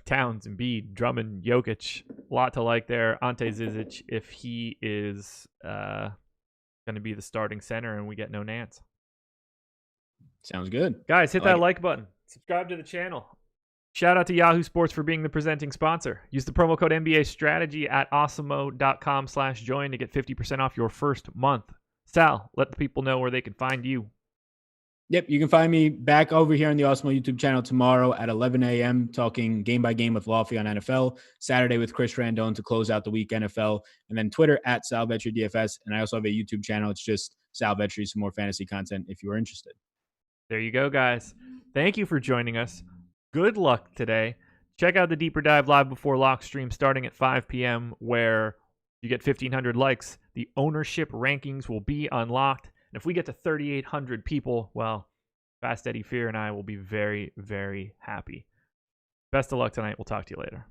Towns, Embiid, Drummond, Jokic. A lot to like there. Ante Zizic, if he is going to be the starting center and we get no Nance. Sounds good. Guys, hit that like button. Subscribe to the channel. Shout out to Yahoo Sports for being the presenting sponsor. Use the promo code NBA Strategy at awesemo.com/join to get 50% off your first month. Sal, let the people know where they can find you. Yep, you can find me back over here on the Awesemo YouTube channel tomorrow at 11 a.m. talking game by game with Lofty on NFL. Saturday with Chris Randone to close out the week NFL. And then Twitter at Sal Vetri DFS. And I also have a YouTube channel. It's just Sal Vetri, some more fantasy content if you are interested. There you go, guys. Thank you for joining us. Good luck today. Check out the Deeper Dive Live Before Lock stream starting at 5 p.m. where you get 1,500 likes. The ownership rankings will be unlocked. And if we get to 3,800 people, well, Fast Eddie Fear and I will be very, very happy. Best of luck tonight. We'll talk to you later.